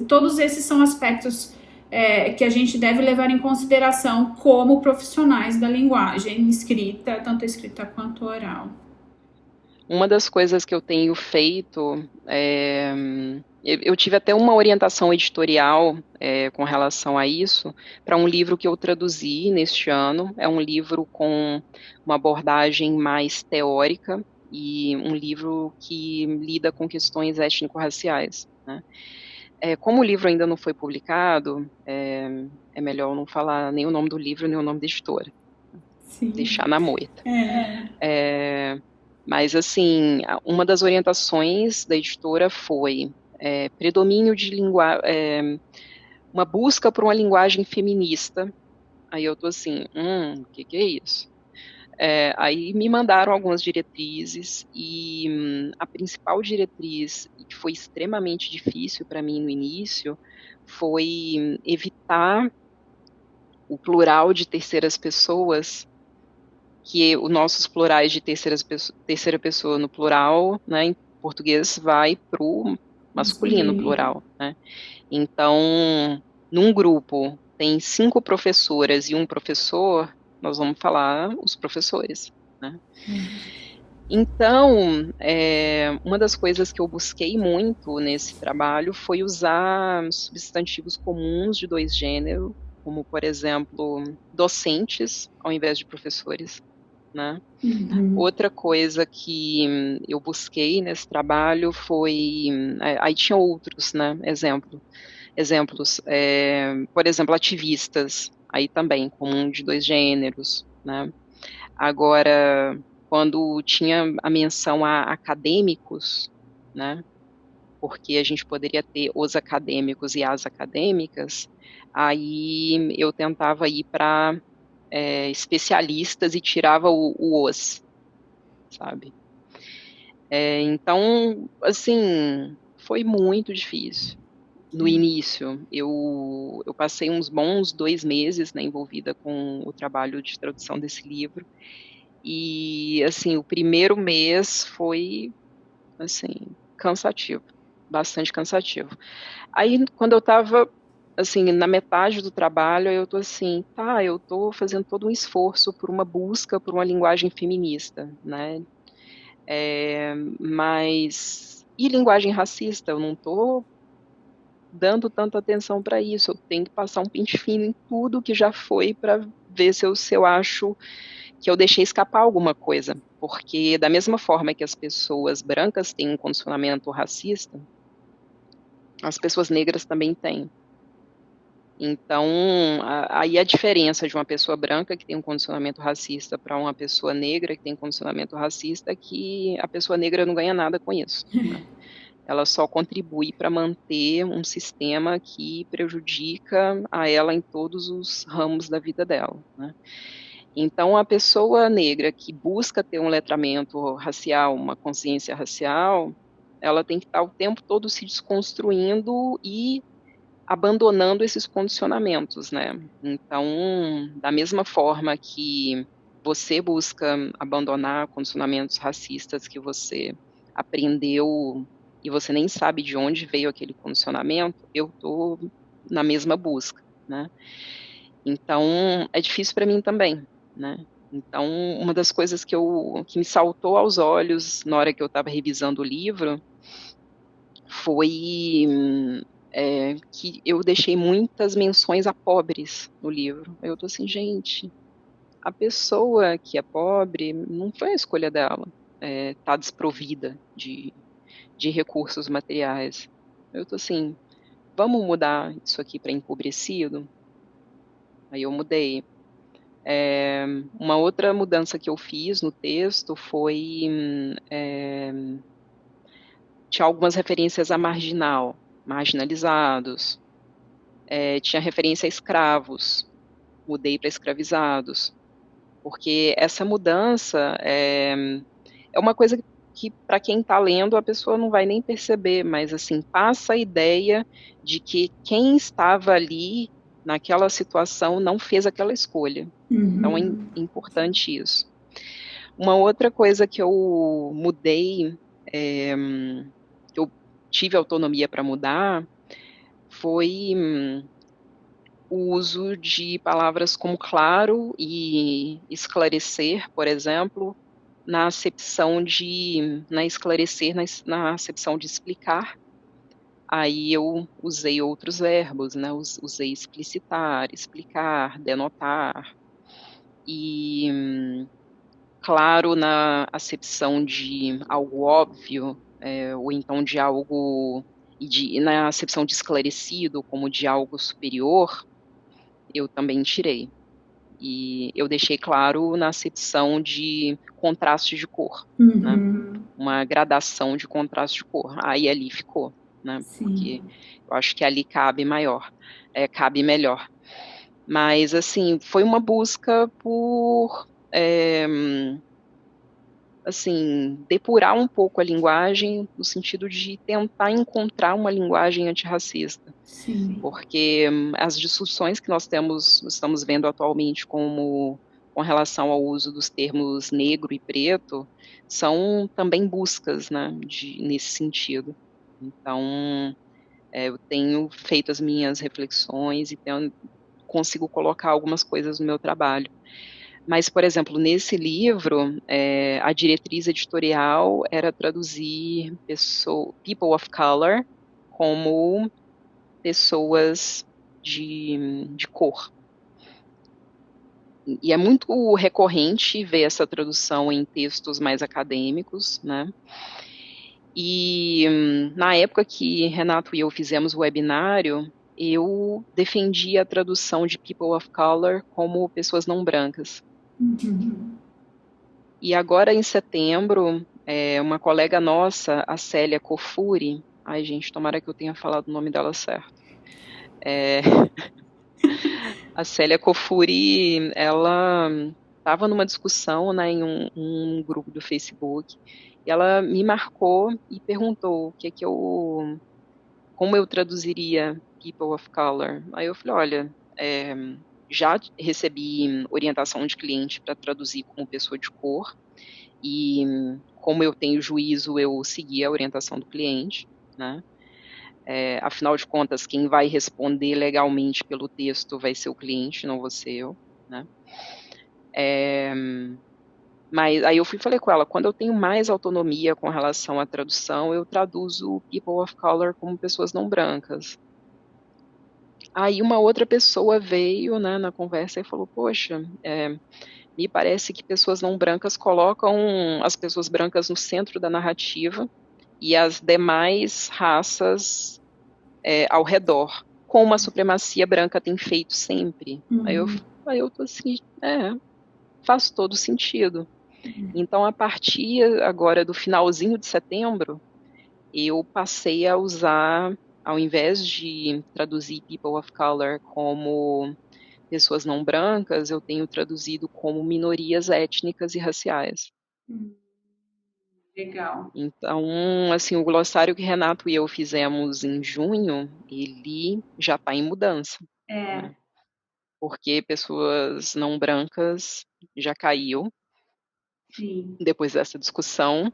A: todos esses são aspectos que a gente deve levar em consideração como profissionais da linguagem escrita, tanto escrita quanto oral.
B: Uma das coisas que eu tenho feito, eu tive até uma orientação editorial com relação a isso, para um livro que eu traduzi neste ano. É um livro com uma abordagem mais teórica e um livro que lida com questões étnico-raciais, né? Como o livro ainda não foi publicado, é melhor não falar nem o nome do livro, nem o nome da editora.
A: Sim.
B: Deixar na moita. Mas, assim, uma das orientações da editora foi predomínio de uma busca por uma linguagem feminista. Aí eu tô assim, o que é isso? Aí me mandaram algumas diretrizes e a principal diretriz, que foi extremamente difícil para mim no início, foi evitar o plural de terceiras pessoas que os nossos plurais de terceira pessoa no plural, né, em português vai para o masculino plural, né? Então, num grupo tem 5 professoras e um professor, nós vamos falar os professores, né? Então, uma das coisas que eu busquei muito nesse trabalho foi usar substantivos comuns de 2 gêneros, como, por exemplo, docentes, ao invés de professores, né? Outra coisa que eu busquei nesse trabalho foi, aí tinha outros, né, exemplos, por exemplo, ativistas, aí também, comum de 2 gêneros, né? Agora, quando tinha a menção a acadêmicos, né, porque a gente poderia ter os acadêmicos e as acadêmicas, aí eu tentava ir para especialistas e tirava os, sabe? Então, assim, foi muito difícil. No início, eu passei uns bons 2 meses, né, envolvida com o trabalho de tradução desse livro, e, assim, o primeiro mês foi, assim, cansativo, bastante cansativo. Aí, quando eu estava, assim, na metade do trabalho, eu tô assim, tá, eu tô fazendo todo um esforço por uma busca por uma linguagem feminista, né, mas e linguagem racista? Eu não tô dando tanta atenção para isso, eu tenho que passar um pente fino em tudo que já foi para ver se eu acho que eu deixei escapar alguma coisa, porque da mesma forma que as pessoas brancas têm um condicionamento racista, as pessoas negras também têm. Então, aí a diferença de uma pessoa branca que tem um condicionamento racista para uma pessoa negra que tem um condicionamento racista é que a pessoa negra não ganha nada com isso, né? Ela só contribui para manter um sistema que prejudica a ela em todos os ramos da vida dela, né? Então, a pessoa negra que busca ter um letramento racial, uma consciência racial, ela tem que estar o tempo todo se desconstruindo e abandonando esses condicionamentos, né? Então, da mesma forma que você busca abandonar condicionamentos racistas que você aprendeu e você nem sabe de onde veio aquele condicionamento, eu tô na mesma busca, né? Então, é difícil para mim também, né? Então, uma das coisas que me saltou aos olhos na hora que eu estava revisando o livro foi que eu deixei muitas menções a pobres no livro. Eu tô assim, gente, a pessoa que é pobre não foi a escolha dela, tá desprovida de recursos materiais. Eu tô assim, vamos mudar isso aqui para empobrecido? Aí eu mudei. Uma outra mudança que eu fiz no texto foi tinha algumas referências a marginalizados, tinha referência a escravos, mudei para escravizados, porque essa mudança é uma coisa que para quem está lendo a pessoa não vai nem perceber, mas assim passa a ideia de que quem estava ali naquela situação não fez aquela escolha. Então é importante isso. Uma outra coisa que eu mudei, que eu tive autonomia para mudar, foi o uso de palavras como claro e esclarecer, por exemplo, na acepção de explicar. Aí eu usei outros verbos, né? Usei explicitar, explicar, denotar. E claro na acepção de algo óbvio, ou então de algo, na acepção de esclarecido, como de algo superior, eu também tirei. E eu deixei claro na acepção de contraste de cor, né? Uma gradação de contraste de cor. Aí ali ficou, né?
A: Sim.
B: Porque eu acho que ali cabe melhor. Mas, assim, foi uma busca por assim, depurar um pouco a linguagem, no sentido de tentar encontrar uma linguagem antirracista.
A: Sim.
B: Porque as discussões que nós estamos vendo atualmente como com relação ao uso dos termos negro e preto, são também buscas, né, nesse sentido. Então, eu tenho feito as minhas reflexões e consigo colocar algumas coisas no meu trabalho. Mas, por exemplo, nesse livro, a diretriz editorial era traduzir people of color como pessoas de cor. E é muito recorrente ver essa tradução em textos mais acadêmicos, né? E na época que Renato e eu fizemos o webinário, eu defendi a tradução de people of color como pessoas não brancas.
A: Uhum.
B: E agora, em setembro, uma colega nossa, a Célia Kofuri, ai gente, tomara que eu tenha falado o nome dela certo. A Célia Kofuri, ela estava numa discussão, né, em um grupo do Facebook, e ela me marcou e perguntou como eu traduziria People of Color. Aí eu falei, olha, já recebi orientação de cliente para traduzir como pessoa de cor, e como eu tenho juízo, eu segui a orientação do cliente, né? Afinal de contas, quem vai responder legalmente pelo texto vai ser o cliente, não vou ser eu, né? Mas aí eu falei com ela, quando eu tenho mais autonomia com relação à tradução, eu traduzo people of color como pessoas não brancas. Aí uma outra pessoa veio, né, na conversa e falou, poxa, me parece que pessoas não brancas colocam as pessoas brancas no centro da narrativa e as demais raças ao redor, como a supremacia branca tem feito sempre. Aí eu tô assim, faz todo sentido. Então, a partir agora do finalzinho de setembro, eu passei a usar, ao invés de traduzir people of color como pessoas não brancas, eu tenho traduzido como minorias étnicas e raciais.
A: Legal.
B: Então, assim, o glossário que Renato e eu fizemos em junho, ele já está em mudança, né? Porque pessoas não brancas já caiu.
A: Sim.
B: Depois dessa discussão.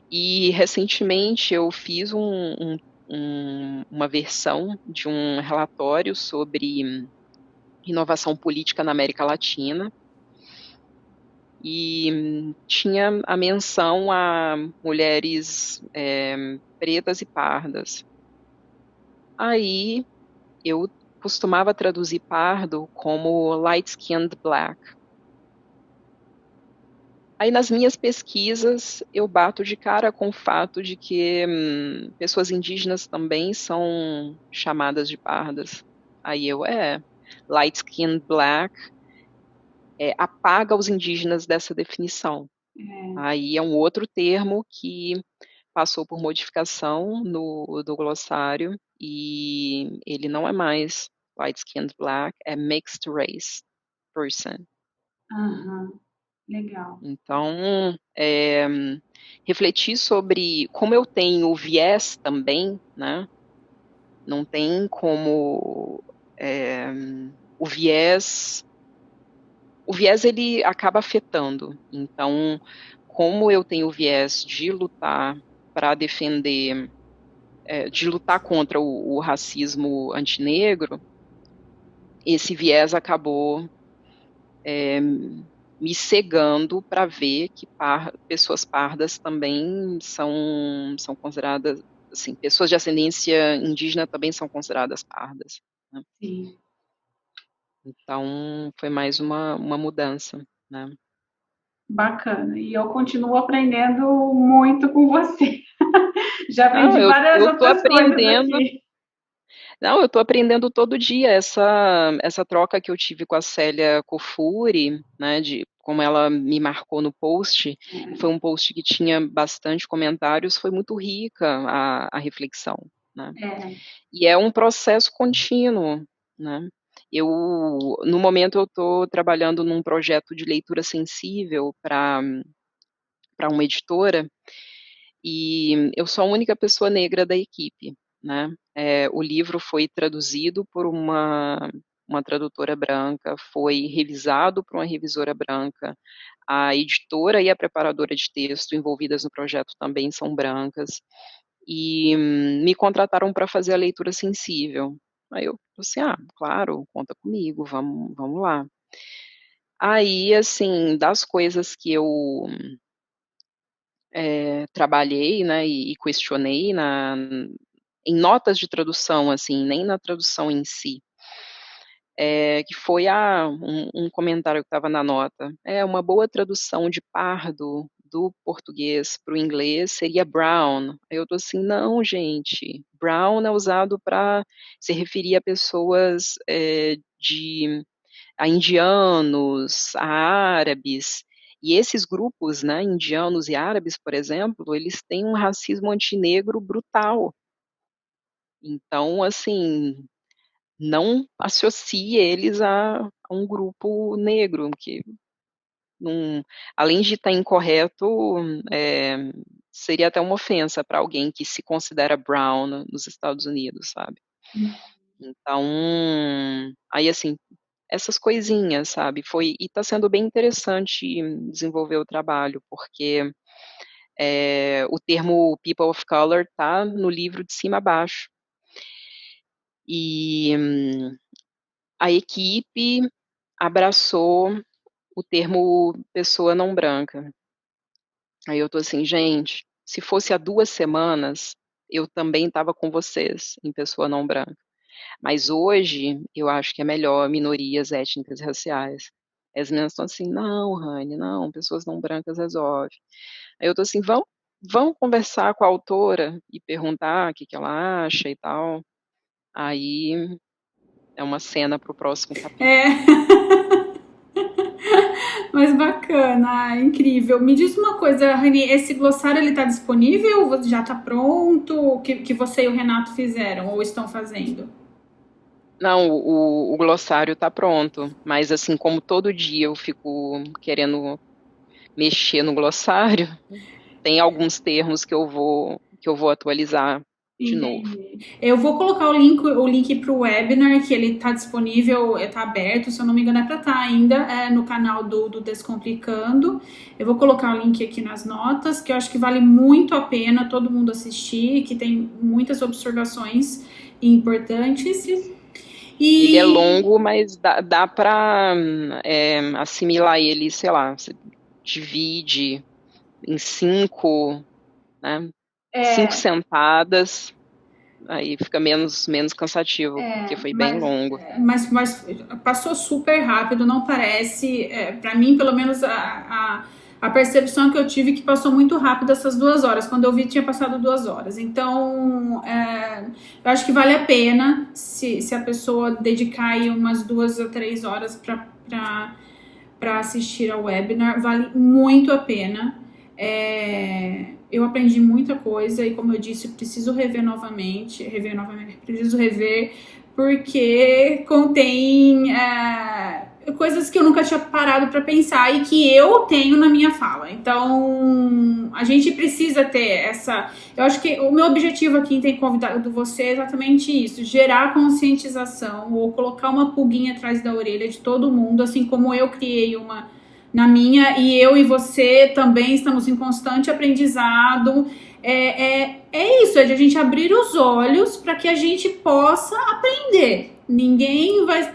B: E recentemente eu fiz uma versão de um relatório sobre inovação política na América Latina. E tinha a menção a mulheres pretas e pardas. Aí eu costumava traduzir pardo como light-skinned black. Aí nas minhas pesquisas eu bato de cara com o fato de que pessoas indígenas também são chamadas de pardas. Aí light skinned black apaga os indígenas dessa definição. Aí é um outro termo que passou por modificação do glossário e ele não é mais light skinned black, é mixed race person.
A: Legal.
B: Então, refletir sobre como eu tenho viés também, né? Não tem como o viés ele acaba afetando. Então, como eu tenho o viés de lutar para defender, de lutar contra o racismo antinegro, esse viés acabou me cegando para ver que pessoas pardas também são consideradas, assim, pessoas de ascendência indígena também são consideradas pardas, né?
A: Sim.
B: Então, foi mais uma mudança, né?
A: Bacana. E eu continuo aprendendo muito com você. Já
B: Não,
A: aprendi várias
B: eu tô
A: outras coisas
B: aprendendo.
A: aqui.
B: Não, eu estou aprendendo todo dia essa troca que eu tive com a Célia Kofuri, né, de como ela me marcou no post, e foi um post que tinha bastante comentários, foi muito rica a reflexão, né? E é um processo contínuo, né? No momento eu estou trabalhando num projeto de leitura sensível para uma editora, e eu sou a única pessoa negra da equipe, né? O livro foi traduzido por uma uma tradutora branca, foi revisado por uma revisora branca, a editora e a preparadora de texto envolvidas no projeto também são brancas, e me contrataram para fazer a leitura sensível. Aí eu falei assim: claro, conta comigo, vamos lá. Aí, assim, das coisas que eu trabalhei, né, e questionei em notas de tradução, assim, nem na tradução em si, que foi um comentário que estava na nota. Uma boa tradução de Pardo do português para o inglês seria brown. Aí eu tô assim, não, gente, brown é usado para se referir a pessoas a indianos, a árabes, e esses grupos, né, indianos e árabes, por exemplo, eles têm um racismo antinegro brutal. Então, assim, não associe eles a um grupo negro, que não, além de estar incorreto, seria até uma ofensa para alguém que se considera brown nos Estados Unidos, sabe? Então, aí assim, essas coisinhas, sabe? E está sendo bem interessante desenvolver o trabalho, porque o termo People of Color está no livro de cima a baixo. E a equipe abraçou o termo pessoa não branca. Aí eu tô assim, gente, se fosse há 2 semanas, eu também estava com vocês em pessoa não branca. Mas hoje, eu acho que é melhor minorias étnicas e raciais. As meninas estão assim, não, Rani, não, pessoas não brancas resolve. Aí eu tô assim, vamos conversar com a autora e perguntar o que ela acha e tal. Aí é uma cena para o próximo capítulo.
A: Mas bacana, incrível. Me diz uma coisa, Rani, esse glossário ele tá disponível? Já tá pronto? Que você e o Renato fizeram ou estão fazendo?
B: Não, o glossário está pronto, mas assim, como todo dia eu fico querendo mexer no glossário, tem alguns termos que eu vou atualizar de novo.
A: Eu vou colocar o link para o webinar, que ele está disponível, está aberto, se eu não me engano, é para estar ainda no canal do Descomplicando. Eu vou colocar o link aqui nas notas, que eu acho que vale muito a pena todo mundo assistir, que tem muitas observações importantes.
B: Ele é longo, mas dá para assimilar ele, sei lá, você divide em 5, né? 5 sentadas, aí fica menos cansativo, porque foi bem longo.
A: Mas passou super rápido, não parece. Para mim, pelo menos, a percepção que eu tive que passou muito rápido essas 2 horas. Quando eu vi, tinha passado 2 horas. Então, eu acho que vale a pena se a pessoa dedicar aí umas 2 a 3 horas para assistir ao webinar. Vale muito a pena. Eu aprendi muita coisa e, como eu disse, preciso rever novamente, porque contém coisas que eu nunca tinha parado para pensar e que eu tenho na minha fala. Então, a gente precisa ter essa. Eu acho que o meu objetivo aqui em ter convidado você é exatamente isso: gerar conscientização ou colocar uma pulguinha atrás da orelha de todo mundo, assim como eu criei uma na minha, e eu e você também estamos em constante aprendizado. É isso, é de a gente abrir os olhos para que a gente possa aprender. Ninguém vai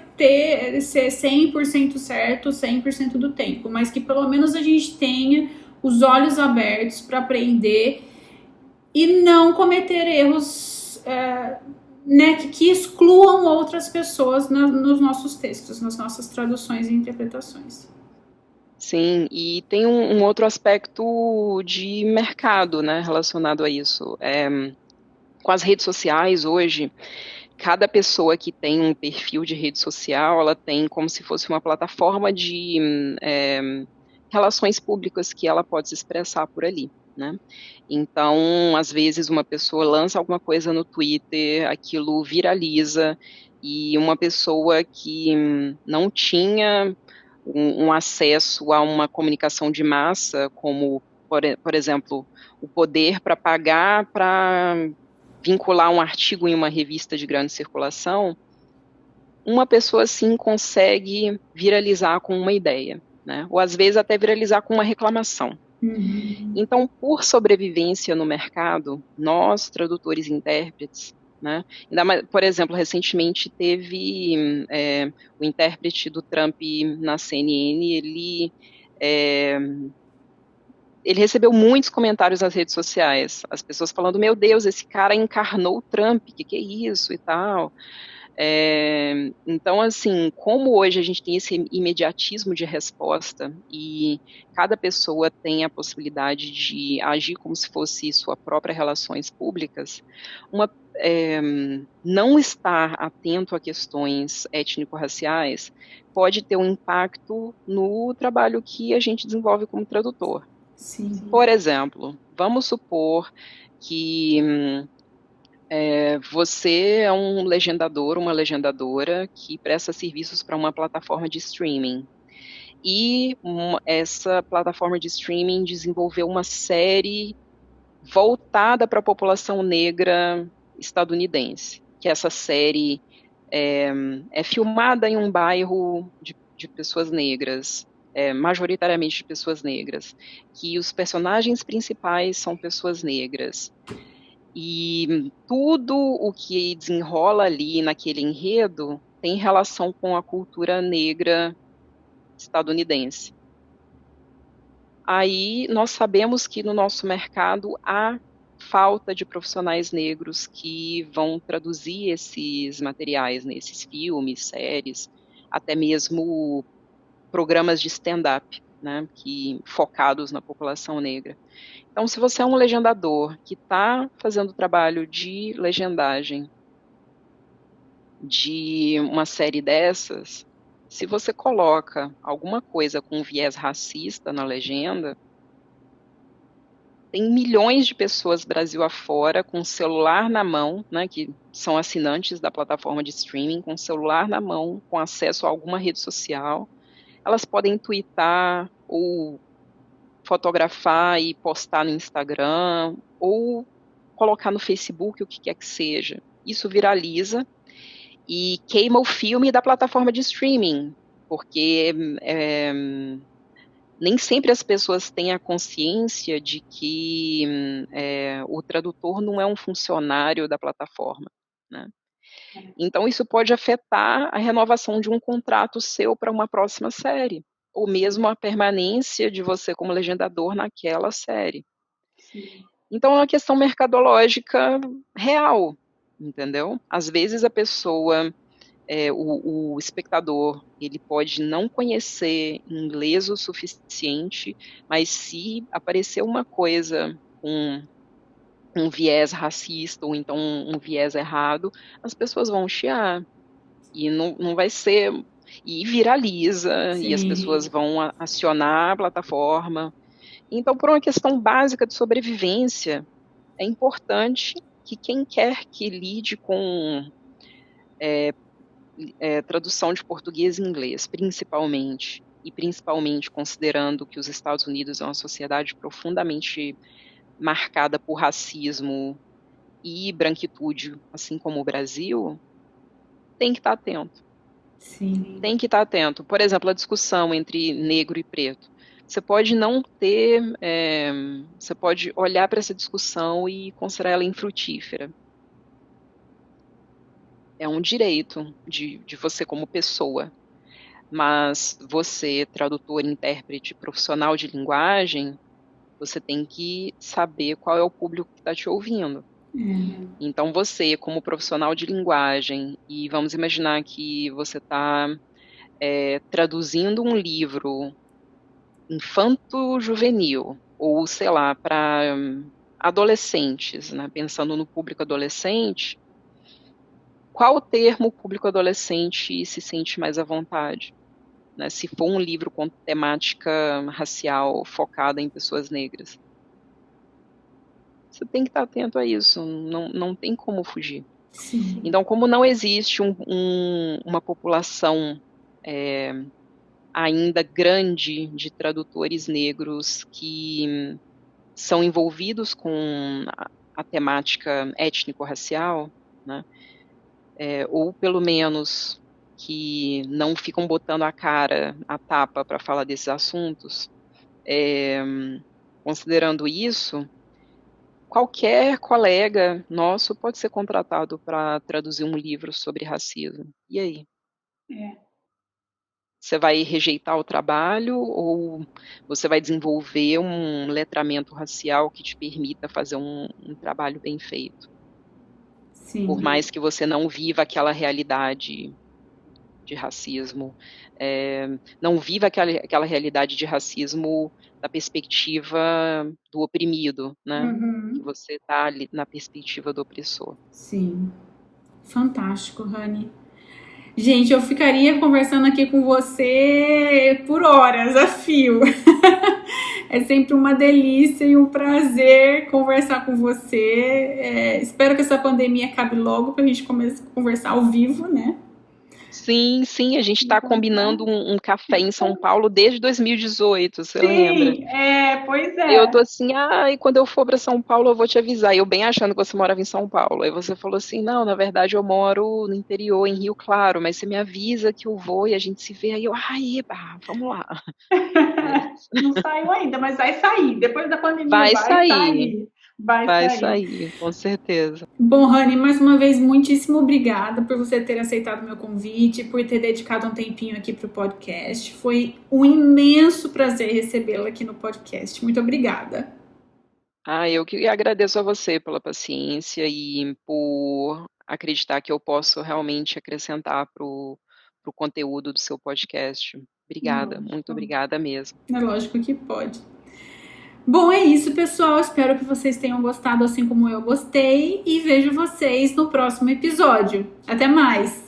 A: ser 100% certo 100% do tempo, mas que pelo menos a gente tenha os olhos abertos para aprender e não cometer erros que excluam outras pessoas nos nossos textos, nas nossas traduções e interpretações.
B: Sim, e tem um outro aspecto de mercado, né, relacionado a isso. Com as redes sociais hoje, cada pessoa que tem um perfil de rede social, ela tem como se fosse uma plataforma de relações públicas que ela pode se expressar por ali, né? Então, às vezes, uma pessoa lança alguma coisa no Twitter, aquilo viraliza, e uma pessoa que não tinha um acesso a uma comunicação de massa, como, por exemplo, o poder para pagar para vincular um artigo em uma revista de grande circulação, uma pessoa assim consegue viralizar com uma ideia, né? Ou às vezes até viralizar com uma reclamação. Então, por sobrevivência no mercado, nós, tradutores e intérpretes, né? Ainda mais, por exemplo, recentemente teve o intérprete do Trump na CNN, ele recebeu muitos comentários nas redes sociais, as pessoas falando, meu Deus, esse cara encarnou o Trump, que é isso e tal. Então, assim, como hoje a gente tem esse imediatismo de resposta e cada pessoa tem a possibilidade de agir como se fosse sua própria relações públicas, não estar atento a questões étnico-raciais pode ter um impacto no trabalho que a gente desenvolve como tradutor.
A: Sim.
B: Por exemplo, vamos supor que você é um legendador, uma legendadora que presta serviços para uma plataforma de streaming. E essa plataforma de streaming desenvolveu uma série voltada para a população negra estadunidense. Que essa série é filmada em um bairro de pessoas negras, majoritariamente de pessoas negras, que os personagens principais são pessoas negras. E tudo o que desenrola ali naquele enredo tem relação com a cultura negra estadunidense. Aí nós sabemos que no nosso mercado há falta de profissionais negros que vão traduzir esses materiais, né, esses filmes, séries, até mesmo programas de stand-up, né, focados na população negra. Então, se você é um legendador que está fazendo trabalho de legendagem de uma série dessas, se você coloca alguma coisa com viés racista na legenda, tem milhões de pessoas Brasil afora com celular na mão, né, que são assinantes da plataforma de streaming, com celular na mão, com acesso a alguma rede social. Elas podem twittar ou fotografar e postar no Instagram, ou colocar no Facebook, o que quer que seja. Isso viraliza e queima o filme da plataforma de streaming, porque nem sempre as pessoas têm a consciência de que o tradutor não é um funcionário da plataforma, né? Então, isso pode afetar a renovação de um contrato seu para uma próxima série, ou mesmo a permanência de você como legendador naquela série.
A: Sim.
B: Então, é uma questão mercadológica real, entendeu? Às vezes a pessoa, o espectador, ele pode não conhecer inglês o suficiente, mas se aparecer uma coisa com um viés racista ou então um viés errado, as pessoas vão chiar. E não vai ser. E viraliza,
A: Sim.
B: e as pessoas vão acionar a plataforma. Então, por uma questão básica de sobrevivência, é importante que quem quer que lide com tradução de português e inglês, principalmente, e principalmente considerando que os Estados Unidos é uma sociedade profundamente marcada por racismo e branquitude, assim como o Brasil, tem que estar atento.
A: Sim.
B: Tem que estar atento. Por exemplo, a discussão entre negro e preto. Você pode não ter, você pode olhar para essa discussão e considerar ela infrutífera. É um direito de você como pessoa. Mas você, tradutor, intérprete, profissional de linguagem, você tem que saber qual é o público que está te ouvindo. Então, você, como profissional de linguagem, e vamos imaginar que você está traduzindo um livro infanto-juvenil, ou sei lá, para adolescentes, né, pensando no público adolescente, qual termo o público adolescente se sente mais à vontade? Né, se for um livro com temática racial focada em pessoas negras. Você tem que estar atento a isso, não tem como fugir.
A: Sim.
B: Então, como não existe uma população ainda grande de tradutores negros que são envolvidos com a temática étnico-racial, né? Ou pelo menos que não ficam botando a cara, a tapa para falar desses assuntos. Considerando isso, qualquer colega nosso pode ser contratado para traduzir um livro sobre racismo. E aí? Você vai rejeitar o trabalho ou você vai desenvolver um letramento racial que te permita fazer um trabalho bem feito?
A: Sim.
B: Por mais que você não viva aquela realidade de racismo, não viva aquela realidade de racismo da perspectiva do oprimido, né? Que você está ali na perspectiva do opressor.
A: Sim. Fantástico, Rani. Gente, eu ficaria conversando aqui com você por horas a fio. É sempre uma delícia e um prazer conversar com você. Espero que essa pandemia acabe logo para a gente começar a conversar ao vivo, né?
B: Sim, sim, a gente está combinando um café em São Paulo desde 2018, você lembra?
A: Sim, pois é.
B: Eu tô assim, e quando eu for para São Paulo eu vou te avisar. E eu bem achando que você morava em São Paulo. Aí você falou assim, não, na verdade eu moro no interior, em Rio Claro, mas você me avisa que eu vou e a gente se vê. Aí eu, eba, vamos lá.
A: Não saiu ainda, mas vai sair. Depois da pandemia
B: Vai
A: sair.
B: sair.
A: Vai
B: Vai
A: sair.
B: sair, com certeza.
A: Bom, Rani, mais uma vez, muitíssimo obrigada por você ter aceitado o meu convite, por ter dedicado um tempinho aqui para o podcast. Foi um imenso prazer recebê-la aqui no podcast. Muito obrigada.
B: Eu que agradeço a você pela paciência e por acreditar que eu posso realmente acrescentar para o conteúdo do seu podcast. Obrigada, muito obrigada mesmo.
A: É lógico que pode. Bom, é isso, pessoal. Espero que vocês tenham gostado assim como eu gostei e vejo vocês no próximo episódio. Até mais!